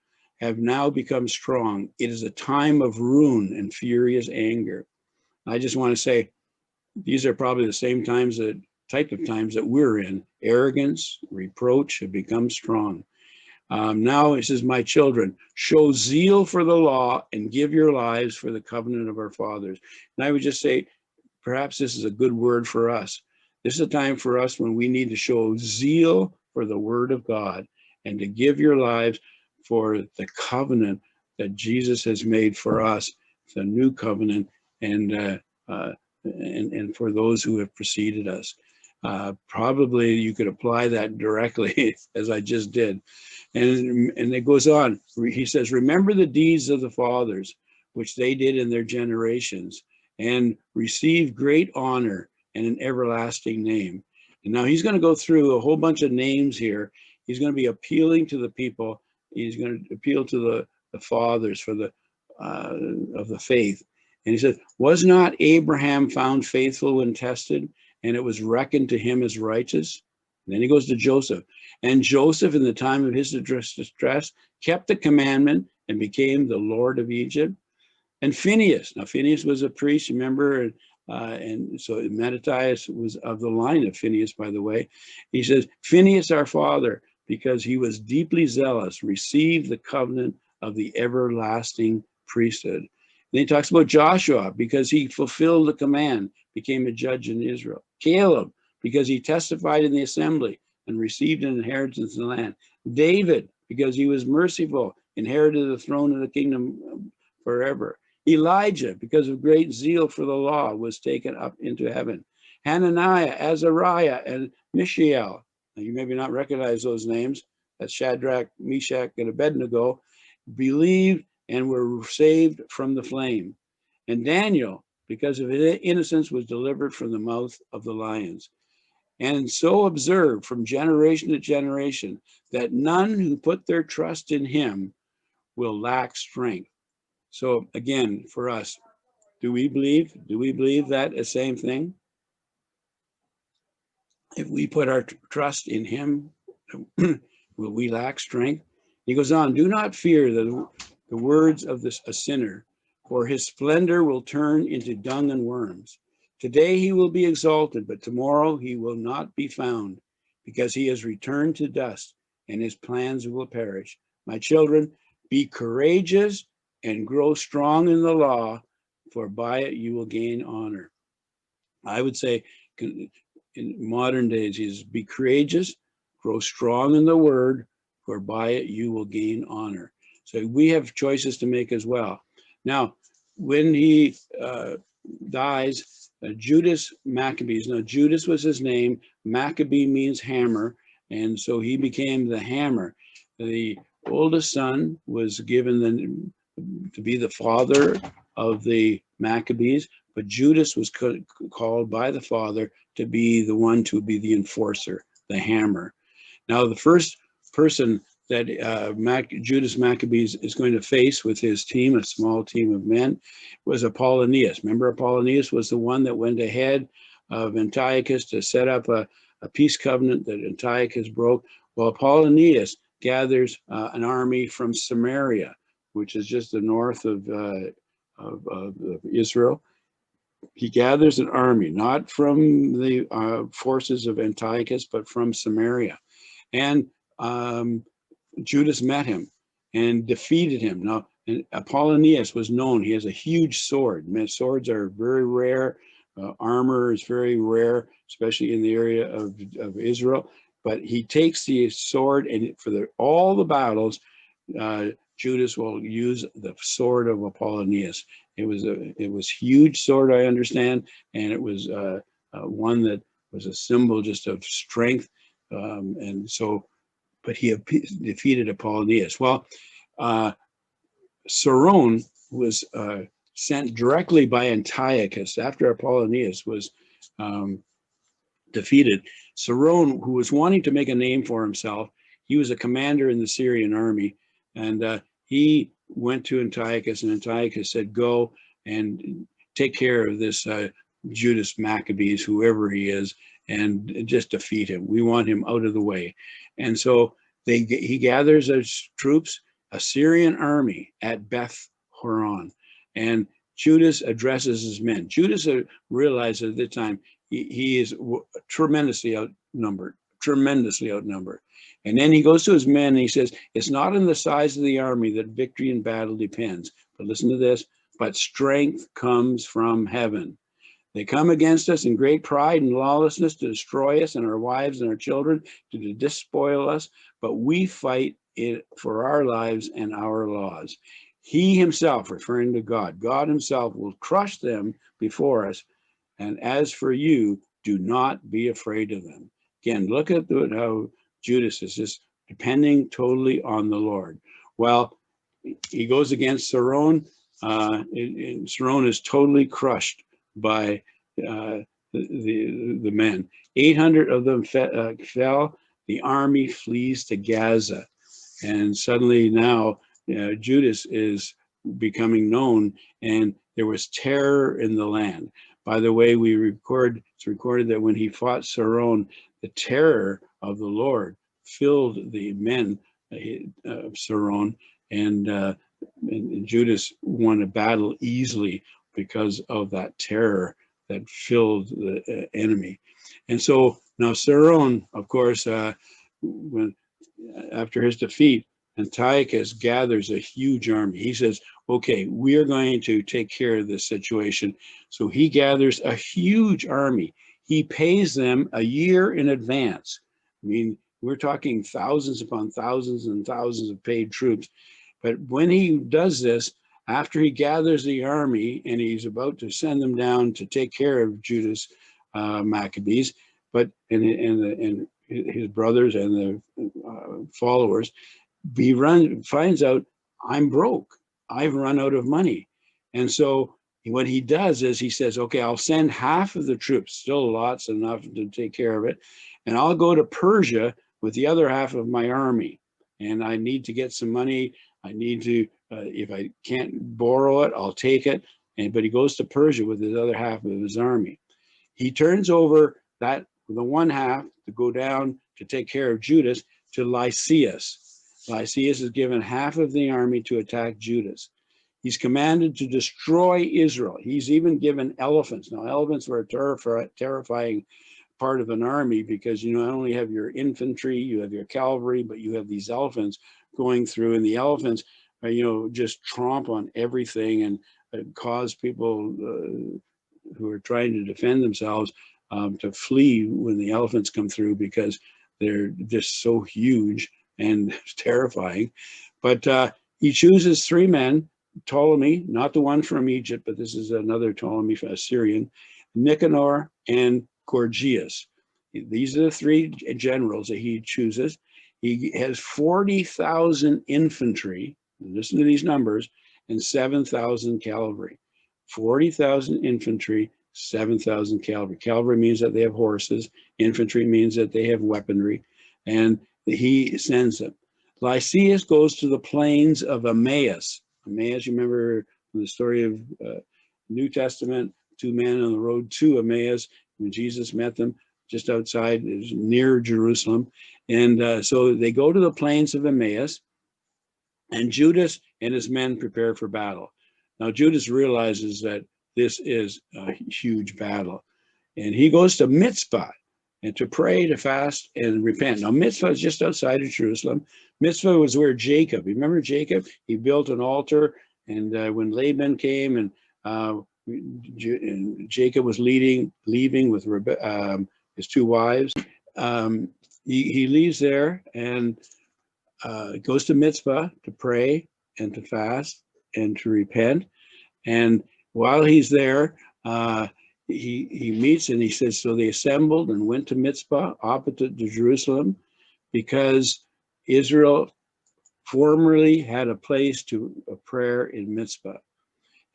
have now become strong. It is a time of ruin and furious anger." I just want to say, these are probably the same type of times that we're in. Arrogance, reproach have become strong. Now he says, "My children, show zeal for the law and give your lives for the covenant of our fathers." And I would just say, perhaps this is a good word for us. This is a time for us when we need to show zeal for the word of God and to give your lives for the covenant that Jesus has made for us, the new covenant, and for those who have preceded us. Probably you could apply that directly as I just did. And it goes on. He says, "Remember the deeds of the fathers, which they did in their generations, and receive great honor and an everlasting name." And now he's going to go through a whole bunch of names here. He's going to be appealing to the people. He's going to appeal to the fathers for the of the faith. And he says, "Was not Abraham found faithful when tested, and it was reckoned to him as righteous?" And then he goes to Joseph. "And Joseph, in the time of his distress, kept the commandment and became the Lord of Egypt." And Phineas. Now, Phineas was a priest, remember? And so Mattathias was of the line of Phineas, by the way. He says, "Phineas, our father, because he was deeply zealous, received the covenant of the everlasting priesthood." And he talks about Joshua, because he fulfilled the command, became a judge in Israel. Caleb, because he testified in the assembly and received an inheritance in the land. David, because he was merciful, inherited the throne of the kingdom forever. Elijah, because of great zeal for the law, was taken up into heaven. Hananiah, Azariah, and Mishael. Now, you maybe not recognize those names. That's Shadrach, Meshach, and Abednego. Believed and were saved from the flame. And Daniel, because of his innocence, was delivered from the mouth of the lions. and so observed from generation to generation that none who put their trust in him will lack strength. So again, for us, do we believe that the same thing? If we put our trust in him, will we lack strength? He goes on, do not fear the words of a sinner, for his splendor will turn into dung and worms. Today he will be exalted, but tomorrow he will not be found, because he has returned to dust, and his plans will perish. My children, be courageous and grow strong in the law, for by it you will gain honor. I would say in modern days is be courageous, grow strong in the word, for by it you will gain honor. So we have choices to make as well. Now, when he dies, Judas Maccabees. Now, Judas was his name. Maccabee means hammer, and so he became the hammer. The oldest son was given to be the father of the Maccabees, but Judas was called by the father to be the one to be the enforcer, the hammer. Now, the first person that Judas Maccabees is going to face with his team, a small team of men, was Apollonius. Remember, Apollonius was the one that went ahead of Antiochus to set up a peace covenant that Antiochus broke. Well, Apollonius gathers an army from Samaria, which is just the north of Israel. He gathers an army, not from the forces of Antiochus, but from Samaria. And Judas met him and defeated him. Now, Apollonius was known. He has a huge sword. Swords are very rare. Armor is very rare, especially in the area of Israel. But he takes the sword, and for all the battles, Judas will use the sword of Apollonius. It was huge sword, I understand, and it was one that was a symbol just of strength. And so, but he defeated Apollonius. Well, Saron was sent directly by Antiochus after Apollonius was defeated. Saron, who was wanting to make a name for himself, he was a commander in the Syrian army, and he went to Antiochus, and Antiochus said, go and take care of this Judas Maccabees, whoever he is, and just defeat him. We want him out of the way. And so he gathers his troops, a Syrian army at Beth Horon, and Judas addresses his men. Judas realized at the time he is tremendously outnumbered. And then he goes to his men and he says, it's not in the size of the army that victory in battle depends. But listen to this, but strength comes from heaven. They come against us in great pride and lawlessness to destroy us and our wives and our children, to despoil us. But we fight it for our lives and our laws. He himself, referring to God himself will crush them before us. And as for you, do not be afraid of them. Again, look at how Judas is just depending totally on the Lord. Well, he goes against Saron, and Saron is totally crushed by the men. 800 of them fell. The army flees to Gaza. And suddenly now Judas is becoming known, and there was terror in the land. By the way, it's recorded that when he fought Saron, the terror of the Lord filled the men of Saron, and Judas won a battle easily because of that terror that filled the enemy. And so now Saron, of course, after his defeat, Antiochus gathers a huge army. He says, okay, we are going to take care of this situation. So he gathers a huge army. He pays them a year in advance. I mean, we're talking thousands upon thousands and thousands of paid troops. But when he does this, after he gathers the army and he's about to send them down to take care of Judas Maccabees, but and his brothers and the followers, he finds out, I'm broke. I've run out of money. And so What he does is he says, okay, I'll send half of the troops, still lots, enough to take care of it, and I'll go to Persia with the other half of my army. And I need to get some money. I need to, if I can't borrow it, I'll take it. But he goes to Persia with his other half of his army. He turns over the one half to go down to take care of Judas to Lysias. Lysias is given half of the army to attack Judas. He's commanded to destroy Israel. He's even given elephants. Now, elephants were a terrifying part of an army, because you not only have your infantry, you have your cavalry, but you have these elephants going through, and the elephants, just tromp on everything and cause people who are trying to defend themselves to flee when the elephants come through, because they're just so huge and terrifying. But he chooses 3 men. Ptolemy, not the one from Egypt, but this is another Ptolemy, Assyrian, Nicanor, and Gorgias. These are the 3 generals that he chooses. He has 40,000 infantry, listen to these numbers, and 7,000 cavalry. 40,000 infantry, 7,000 cavalry. Cavalry means that they have horses. Infantry means that they have weaponry. And he sends them. Lysias goes to the plains of Emmaus. Emmaus, you remember from the story of New Testament, 2 men on the road to Emmaus when Jesus met them just outside, near Jerusalem. And so they go to the plains of Emmaus, and Judas and his men prepare for battle. Now, Judas realizes that this is a huge battle, and he goes to Mitzvah and to pray, to fast, and repent. Now, Mitzvah is just outside of Jerusalem. Mitzvah was where Jacob, remember Jacob? He built an altar, and when Laban came and Jacob was leaving with his 2 wives, he leaves there and goes to Mitzvah to pray and to fast and to repent. And while he's there, he meets, and he says, so they assembled and went to Mitzvah, opposite to Jerusalem, because Israel formerly had a place of prayer in Mitzvah.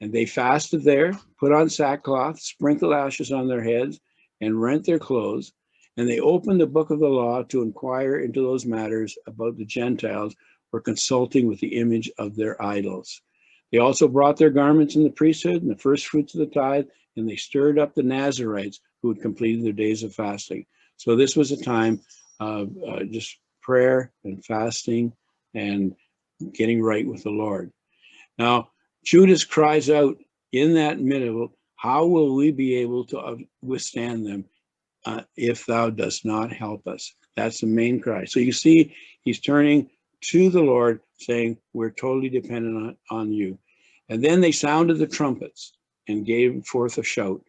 And they fasted there, put on sackcloth, sprinkled ashes on their heads, and rent their clothes. And they opened the book of the law to inquire into those matters about the Gentiles who were consulting with the image of their idols. They also brought their garments in the priesthood and the first fruits of the tithe, and they stirred up the Nazarites who had completed their days of fasting. So this was a time of just prayer and fasting and getting right with the Lord. Now, Judas cries out in that minute, how will we be able to withstand them if thou dost not help us? That's the main cry. So you see, he's turning to the Lord, saying, we're totally dependent on you. And then they sounded the trumpets and gave forth a shout.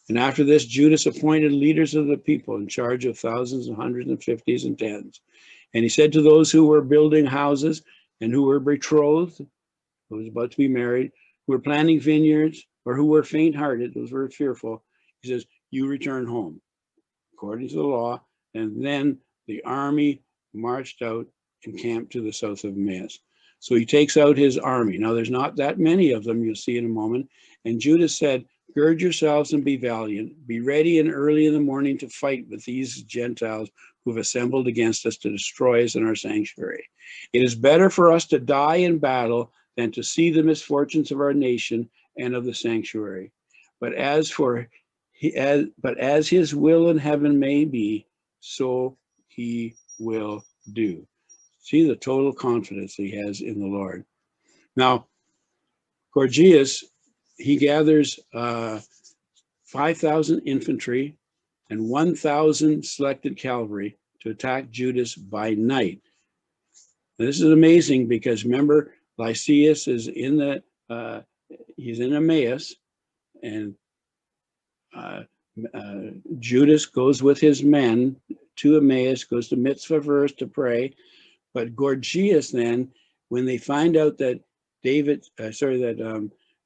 And after this, Judas appointed leaders of the people in charge of thousands and hundreds and fifties and tens. And he said to those who were building houses and who were betrothed, who was about to be married, who were planting vineyards, or who were faint-hearted, those were fearful, he says, you return home, according to the law. And then the army marched out and camped to the south of Emmaus. So he takes out his army. Now, there's not that many of them, you'll see in a moment. And Judas said, gird yourselves and be valiant. Be ready and early in the morning to fight with these Gentiles who've assembled against us to destroy us in our sanctuary. It is better for us to die in battle than to see the misfortunes of our nation and of the sanctuary. But as his will in heaven may be, so he will do. See the total confidence he has in the Lord. Now, Gorgias, he gathers 5,000 infantry and 1,000 selected cavalry to attack Judas by night. Now, this is amazing because remember, Lysias is he's in Emmaus, and Judas goes with his men to Emmaus, goes to Mitzvah first to pray. But Gorgias then, when they find out that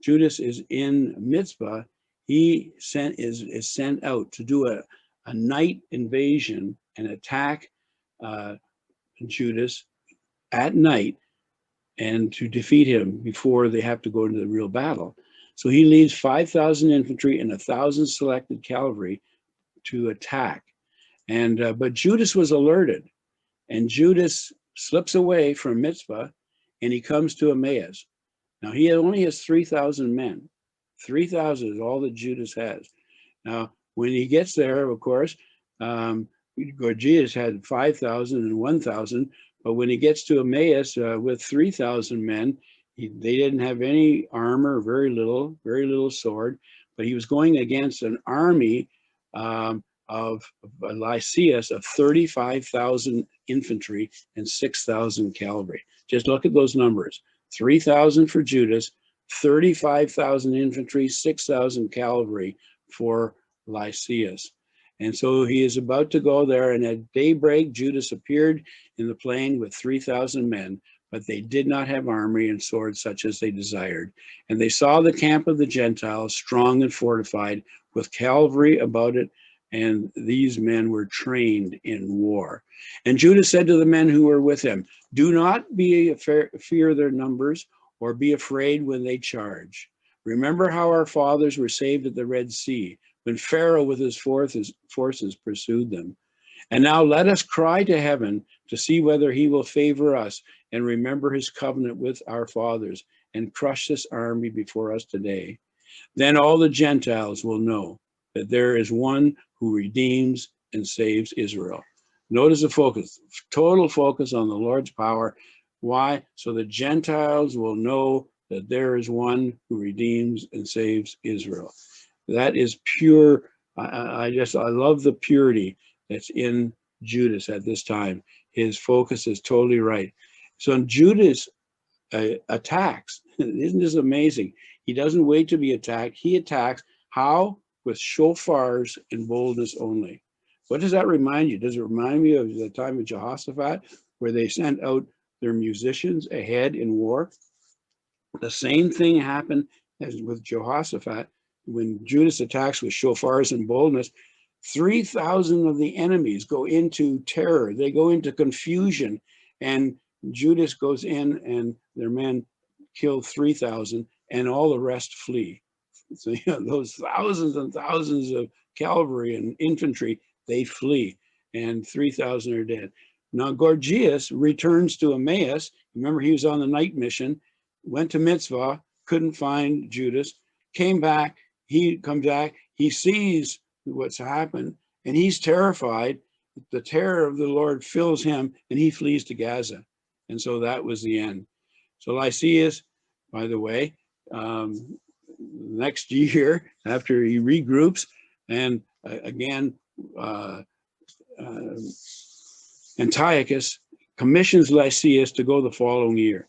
Judas is in Mitzvah, he is sent out to do a night invasion and attack Judas at night and to defeat him before they have to go into the real battle. So he leads 5,000 infantry and 1,000 selected cavalry to attack. And but Judas was alerted, and Judas slips away from Mitzvah, and he comes to Emmaus. Now he only has 3,000 men. 3,000 is all that Judas has. Now, when he gets there, of course, Gorgias had 5,000 and 1,000, but when he gets to Emmaus with 3,000 men, they didn't have any armor, very little sword, but he was going against an army of Lysias of 35,000 infantry and 6,000 cavalry. Just look at those numbers. 3,000 for Judas, 35,000 infantry, 6,000 cavalry for Lysias. And so he is about to go there, and at daybreak, Judas appeared in the plain with 3,000 men, but they did not have armor and swords such as they desired. And they saw the camp of the Gentiles strong and fortified with cavalry about it, and these men were trained in war. And Judas said to the men who were with him, "Do not fear their numbers or be afraid when they charge. Remember how our fathers were saved at the Red Sea, when Pharaoh with his forces pursued them. And now let us cry to heaven to see whether he will favor us and remember his covenant with our fathers and crush this army before us today. Then all the Gentiles will know that there is one who redeems and saves Israel." Notice the focus, total focus on the Lord's power. Why? So the Gentiles will know that there is one who redeems and saves Israel. That is pure. I love the purity that's in Judas at this time. His focus is totally right. So Judas attacks. Isn't this amazing? He doesn't wait to be attacked. He attacks. How? With shofars and boldness only. What does that remind you? Does it remind me of the time of Jehoshaphat, where they sent out their musicians ahead in war? The same thing happened as with Jehoshaphat. When Judas attacks with shofars and boldness, 3,000 of the enemies go into terror. They go into confusion, and Judas goes in, and their men kill 3,000, and all the rest flee. So those thousands and thousands of cavalry and infantry, they flee, and 3,000 are dead. Now Gorgias returns to Emmaus. Remember, he was on the night mission, went to Mitzvah, couldn't find Judas, came back. He comes back, he sees what's happened, and he's terrified. The terror of the Lord fills him, and he flees to Gaza. And so that was the end. So Lysias, by the way, next year, after he regroups, and again, Antiochus commissions Lysias to go the following year.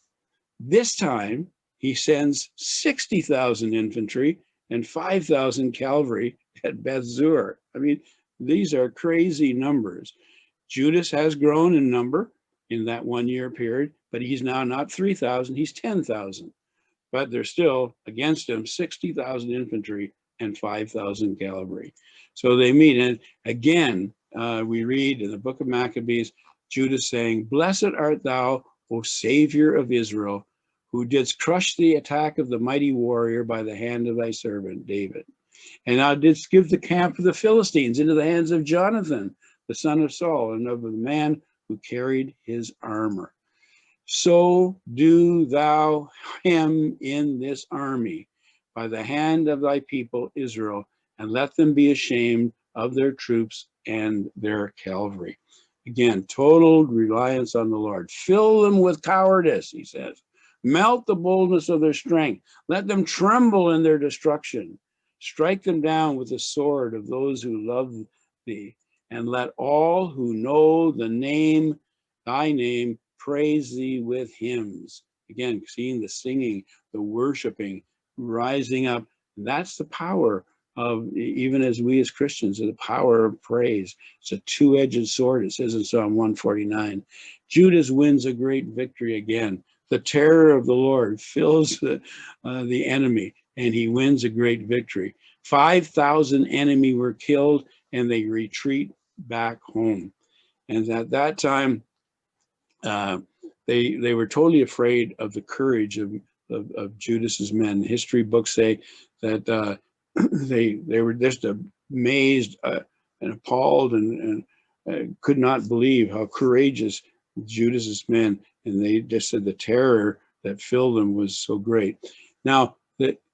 This time, he sends 60,000 infantry and 5,000 cavalry at Beth Zur. I mean, these are crazy numbers. Judas has grown in number in that 1 year period, but he's now not 3,000, he's 10,000. But they're still against him 60,000 infantry and 5,000 cavalry. So they meet, and again, we read in the book of Maccabees, Judas saying, "Blessed art thou, O Savior of Israel, who didst crush the attack of the mighty warrior by the hand of thy servant David. And thou didst give the camp of the Philistines into the hands of Jonathan, the son of Saul, and of the man who carried his armor. So do thou him in this army by the hand of thy people Israel, and let them be ashamed of their troops and their cavalry." Again, total reliance on the Lord. Fill them with cowardice, he says. Melt the boldness of their strength. Let them tremble in their destruction. Strike them down with the sword of those who love thee. And let all who know the name, thy name, praise thee with hymns. Again, seeing the singing, the worshiping, rising up. That's the power of, even as we as Christians, the power of praise. It's a two-edged sword, it says in Psalm 149. Judas wins a great victory again. The terror of the Lord fills the enemy, and he wins a great victory. 5,000 enemy were killed, and they retreat back home. And at that time, they were totally afraid of the courage of of Judas's men. History books say that they were just amazed and appalled and could not believe how courageous Judas's men, and they just said the terror that filled them was so great. Now,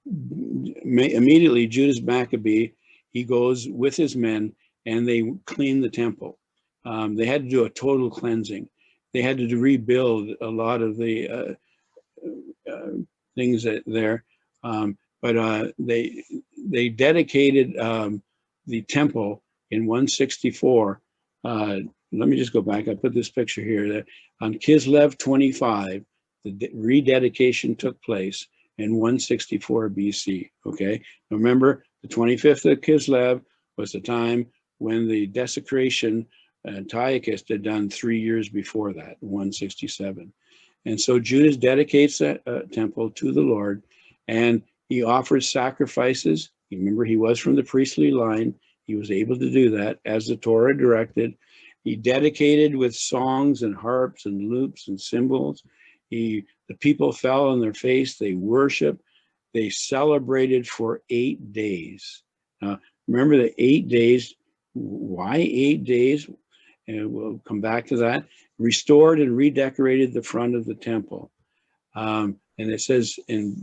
immediately Judas Maccabee, he goes with his men and they clean the temple. They had to do a total cleansing. They had to rebuild a lot of the things there, but they dedicated the temple in 164. Let me just go back. I put this picture here. On Kislev 25, the rededication took place in 164 BC. Okay, remember the 25th of Kislev was the time when the desecration Antiochus had done 3 years before that, 167. And so Judas dedicates that temple to the Lord, and he offers sacrifices. Remember, he was from the priestly line. He was able to do that as the Torah directed. He dedicated with songs and harps and lutes and cymbals. The people fell on their face. They worshiped. They celebrated for 8 days. Remember the 8 days. Why 8 days? And we'll come back to that. Restored and redecorated the front of the temple. And it says in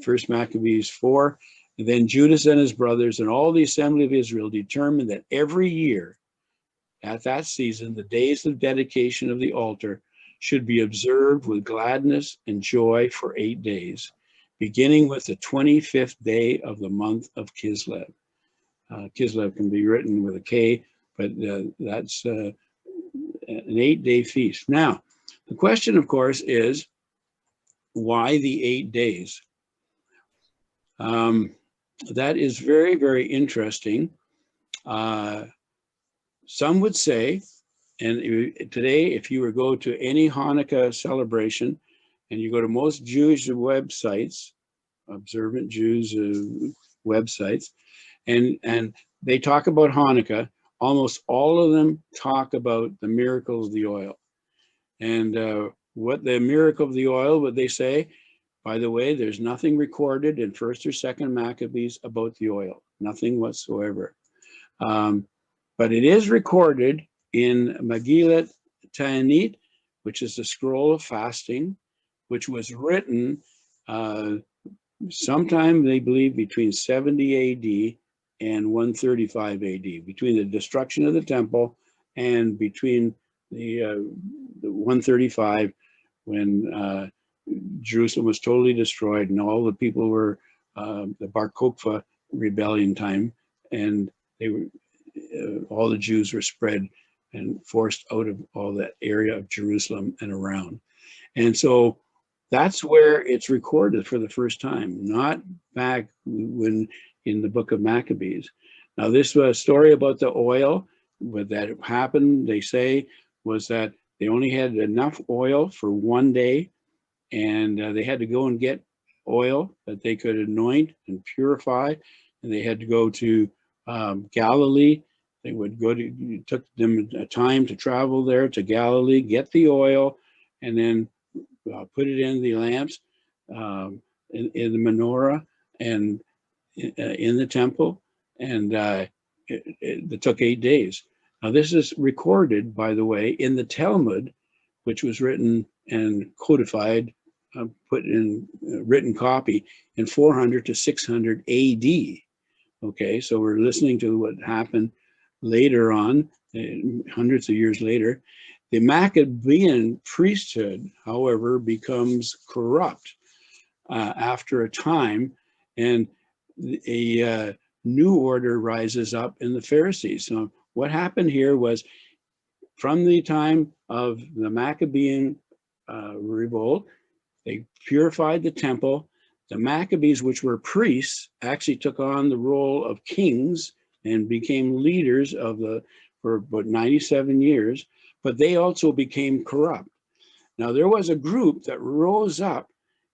1 Maccabees 4, then Judas and his brothers and all the assembly of Israel determined that every year at that season, the days of dedication of the altar should be observed with gladness and joy for 8 days, beginning with the 25th day of the month of Kislev. Kislev can be written with a K, but that's an 8-day feast. Now, the question, of course, is why the 8 days? That is very, very interesting. Some would say, and today, if you were go to any Hanukkah celebration, and you go to most Jewish websites, observant Jews websites, and they talk about Hanukkah, almost all of them talk about the miracle of the oil. And what the miracle of the oil, what they say, by the way, there's nothing recorded in 1st or 2nd Maccabees about the oil, nothing whatsoever. But it is recorded in Megillat Ta'anit, which is the scroll of fasting, which was written sometime, they believe, between 70 AD and 135 AD, between the destruction of the temple and between the 135, when Jerusalem was totally destroyed and all the people were the Bar Kokhba rebellion time, and they were all the Jews were spread and forced out of all that area of Jerusalem and around. And so that's where it's recorded for the first time, not back when in the book of Maccabees. Now, this story about the oil, what that happened, they say, was that they only had enough oil for 1 day, and they had to go and get oil that they could anoint and purify, and they had to go to Galilee. They would go to, it took them a time to travel there to Galilee, get the oil, and then put it in the lamps, in the menorah, and in the temple, and it took 8 days. Now, this is recorded, by the way, in the Talmud, which was written and codified, put in written copy in 400 to 600 AD. Okay, so we're listening to what happened later on, hundreds of years later. The Maccabean priesthood, however, becomes corrupt after a time, and a new order rises up in the Pharisees. So what happened here was, from the time of the Maccabean revolt, they purified the temple. The Maccabees, which were priests, actually took on the role of kings and became leaders for about 97 years, but they also became corrupt. Now, there was a group that rose up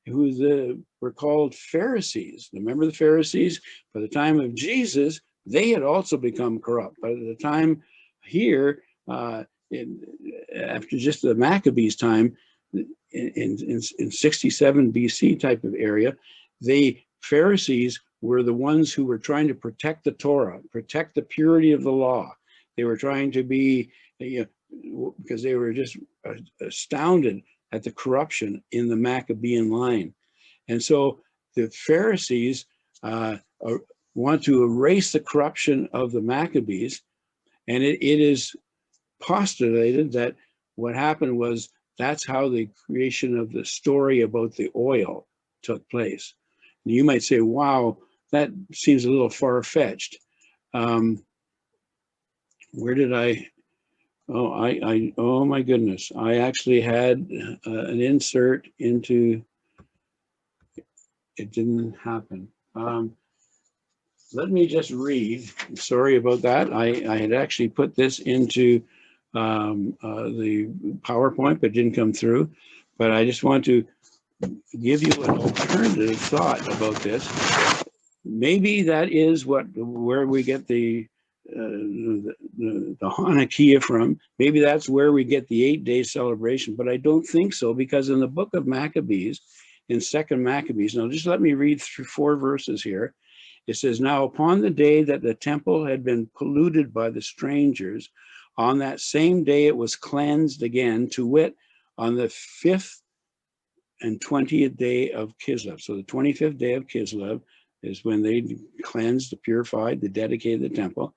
who were called Pharisees. Remember the Pharisees? By the time of Jesus, they had also become corrupt. By the time here, after just the Maccabees' time, in 67 BC type of area, the Pharisees were the ones who were trying to protect the Torah, protect the purity of the law. They were trying to be, because they were just astounded at the corruption in the Maccabean line. And so the Pharisees want to erase the corruption of the Maccabees. And it is postulated that what happened was that's how the creation of the story about the oil took place. And you might say, wow, that seems a little far-fetched. Where did I? Oh my goodness. I actually had an insert into, it didn't happen. Let me just read. Sorry about that. I had actually put this into the PowerPoint, but didn't come through. But I just want to give you an alternative thought about this. Maybe that is where we get the Hanukkah from. Maybe that's where we get the 8-day celebration, but I don't think so, because in the book of Maccabees, in 2nd Maccabees, now just let me read through 4 verses here. It says, now upon the day that the temple had been polluted by the strangers, on that same day it was cleansed again, to wit, on the 5th and 20th day of Kislev. So the 25th day of Kislev is when they cleansed, purified, they dedicated the temple.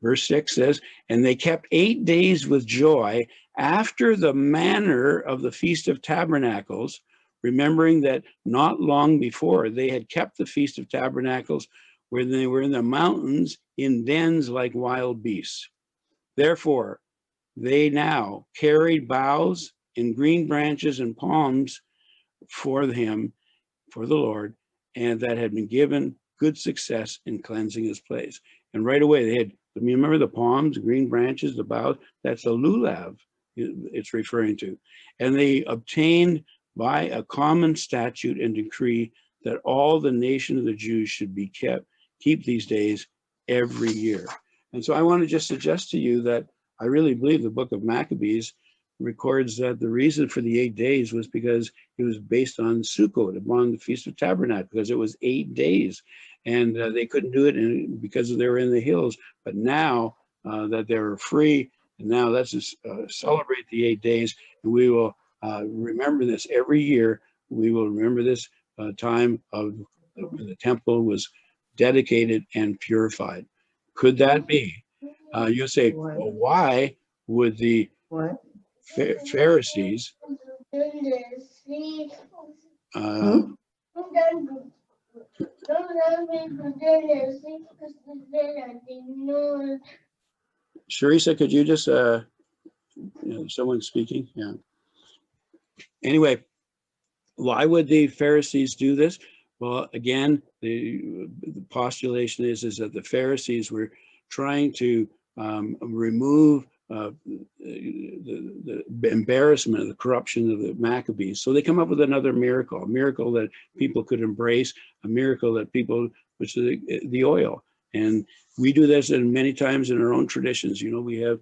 Verse 6 says, and they kept 8 days with joy after the manner of the Feast of Tabernacles, remembering that not long before they had kept the Feast of Tabernacles when they were in the mountains in dens like wild beasts. Therefore, they now carried boughs and green branches and palms for him, for the Lord, and that had been given good success in cleansing his place. And right away they had, remember the palms, the green branches, the boughs, that's a lulav it's referring to. And they obtained by a common statute and decree that all the nation of the Jews should be keep these days every year. And so I want to just suggest to you that I really believe the book of Maccabees records that the reason for the 8 days was because it was based on Sukkot, upon the Feast of Tabernacles, because it was 8 days. And they couldn't do it because they were in the hills. But now that they're free, and now let's just celebrate the 8 days, and we will remember this every year. We will remember this time of when the temple was dedicated and purified. Could that be? You'll say, well, why would the Pharisees Sharisa, could you just someone's speaking? Yeah. Anyway, why would the Pharisees do this? Well, again, the postulation is that the Pharisees were trying to remove the embarrassment of the corruption of the Maccabees. So they come up with another miracle, a miracle that people could embrace, a miracle that people, which is the oil. And we do this in many times in our own traditions. You know, we have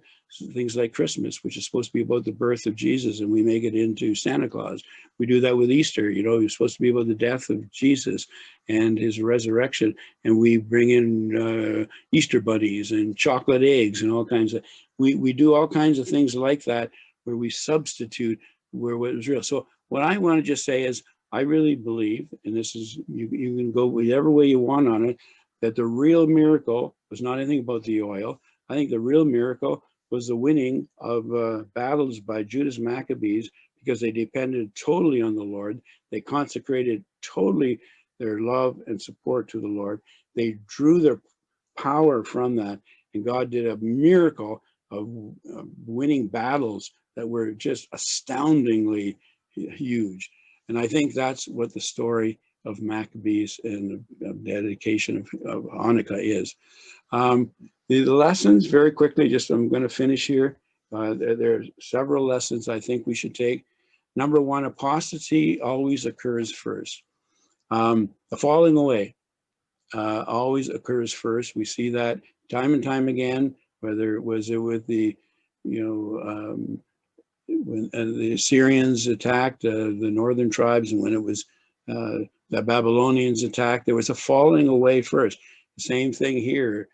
things like Christmas, which is supposed to be about the birth of Jesus, and we make it into Santa Claus. We do that with Easter. You know, it's supposed to be about the death of Jesus and his resurrection, and we bring in Easter bunnies and chocolate eggs and all kinds of, we do all kinds of things like that where we substitute where what was real. So what I want to just say is, I really believe, and this is, you can go whichever way you want on it, that the real miracle was not anything about the oil. I think the real miracle was the winning of battles by Judas Maccabees, because they depended totally on the Lord. They consecrated totally their love and support to the Lord. They drew their power from that, and God did a miracle of winning battles that were just astoundingly huge. And I think that's what the story of Maccabees and the dedication of Hanukkah is. The lessons, very quickly, just I'm going to finish here. There are several lessons I think we should take. Number one, apostasy always occurs first. The falling away always occurs first. We see that time and time again, whether it was with the, when the Assyrians attacked the northern tribes, and when it was the Babylonians attacked, there was a falling away first. The same thing here.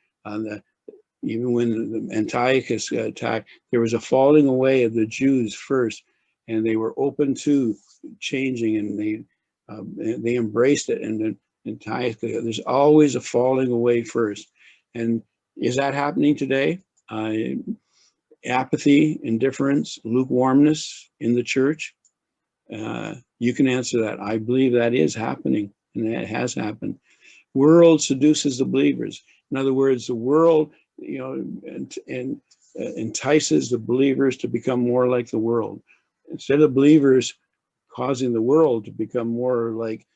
Even when the Antiochus attacked, there was a falling away of the Jews first, and they were open to changing, and they embraced it. And then Antiochus, there's always a falling away first. And is that happening today? Apathy, indifference, lukewarmness in the church? You can answer that. I believe that is happening, and that has happened. World seduces the believers. In other words, the world, entices the believers to become more like the world. Instead of believers causing the world to become more like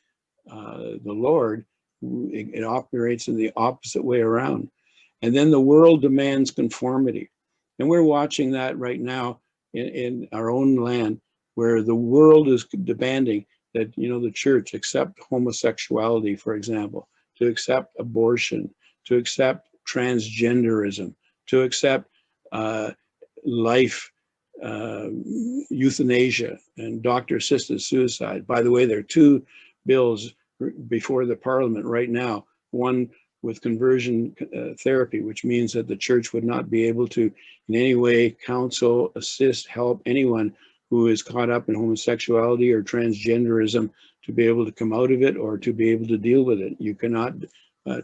the Lord, it operates in the opposite way around. And then the world demands conformity. And we're watching that right now in our own land, where the world is demanding that, the church accept homosexuality, for example, to accept abortion, to accept transgenderism, to accept life, euthanasia, and doctor-assisted suicide. By the way, there are two bills before the parliament right now, one with conversion therapy, which means that the church would not be able to in any way counsel, assist, help anyone who is caught up in homosexuality or transgenderism to be able to come out of it or to be able to deal with it. You cannot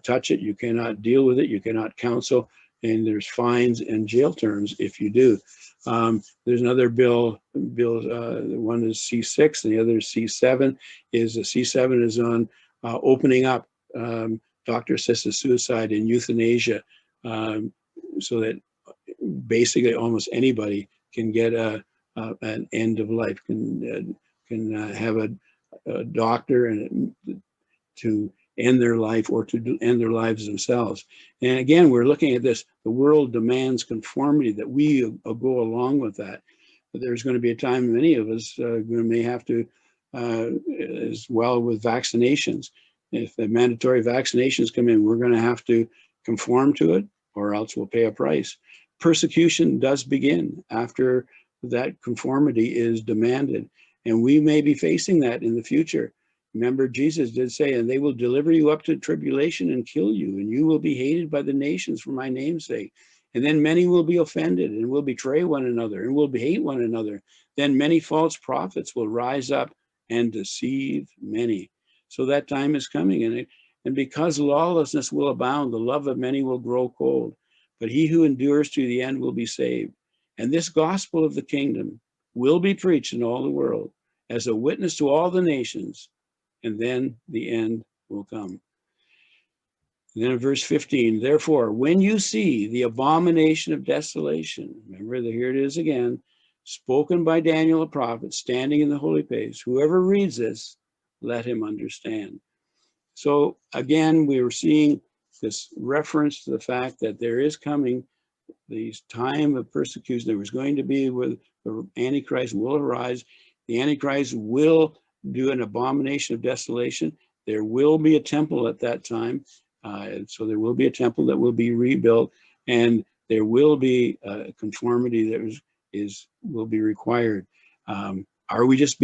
touch it, you cannot deal with it, you cannot counsel, and there's fines and jail terms if you do. There's another bill, one is C6 and the other is C7. C7 is on opening up doctor-assisted suicide and euthanasia, so that basically almost anybody can get an end of life, can have a doctor and to end their life or to end their lives themselves. And again, we're looking at this. The world demands conformity, that we go along with that. But there's going to be a time many of us may have to, as well with vaccinations. If the mandatory vaccinations come in, we're going to have to conform to it, or else we'll pay a price. Persecution does begin after that conformity is demanded, and we may be facing that in the future. Remember, Jesus did say, and they will deliver you up to tribulation and kill you, and you will be hated by the nations for my name's sake. And then many will be offended and will betray one another and will hate one another. Then many false prophets will rise up and deceive many. So that time is coming, and because lawlessness will abound, the love of many will grow cold. But he who endures to the end will be saved. And this gospel of the kingdom will be preached in all the world as a witness to all the nations, and then the end will come. And then in verse 15, therefore, when you see the abomination of desolation, remember that here it is again, spoken by Daniel the prophet, standing in the holy place, whoever reads this, let him understand. So again, we were seeing this reference to the fact that there is coming this time of persecution. There was going to be where the Antichrist will arise. The Antichrist will do an abomination of desolation. There will be a temple at that time. So there will be a temple that will be rebuilt, and there will be a conformity that will be required. Are we just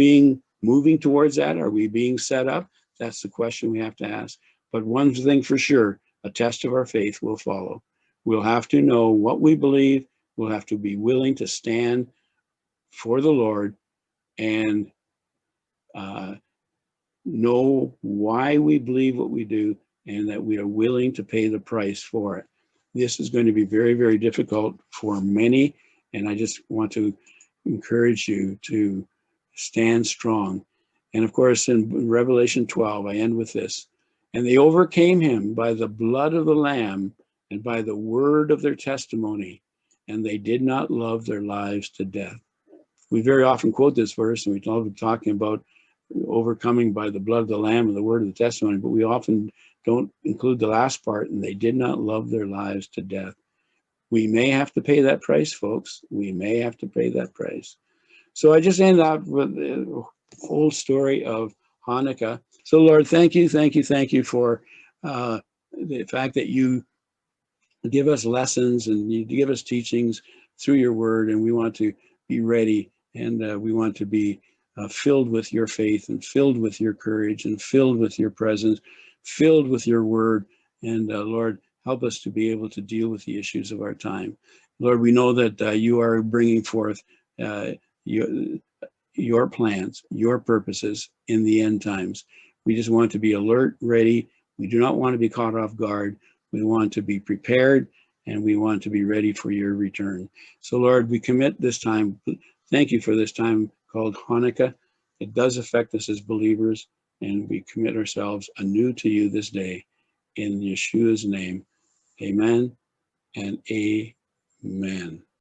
moving towards that? Are we being set up? That's the question we have to ask. But one thing for sure, a test of our faith will follow. We'll have to know what we believe. We'll have to be willing to stand for the Lord and know why we believe what we do, and that we are willing to pay the price for it. This is going to be very, very difficult for many, and I just want to encourage you to stand strong. And of course, in Revelation 12, I end with this. And they overcame him by the blood of the Lamb and by the word of their testimony, and they did not love their lives to death. We very often quote this verse, and we love talking about overcoming by the blood of the Lamb and the word of the testimony, but we often don't include the last part, and they did not love their lives to death. We may have to pay that price, folks. We may have to pay that price. So I just end up with the whole story of Hanukkah. So Lord, thank you for the fact that you give us lessons and you give us teachings through your word, and we want to be ready And we want to be filled with your faith and filled with your courage and filled with your presence, filled with your word. And Lord, help us to be able to deal with the issues of our time. Lord, we know that you are bringing forth your plans, your purposes in the end times. We just want to be alert, ready. We do not want to be caught off guard. We want to be prepared, and we want to be ready for your return. So, Lord, we commit this time. Thank you for this time called Hanukkah. It does affect us as believers, and we commit ourselves anew to you this day. In Yeshua's name, amen and amen.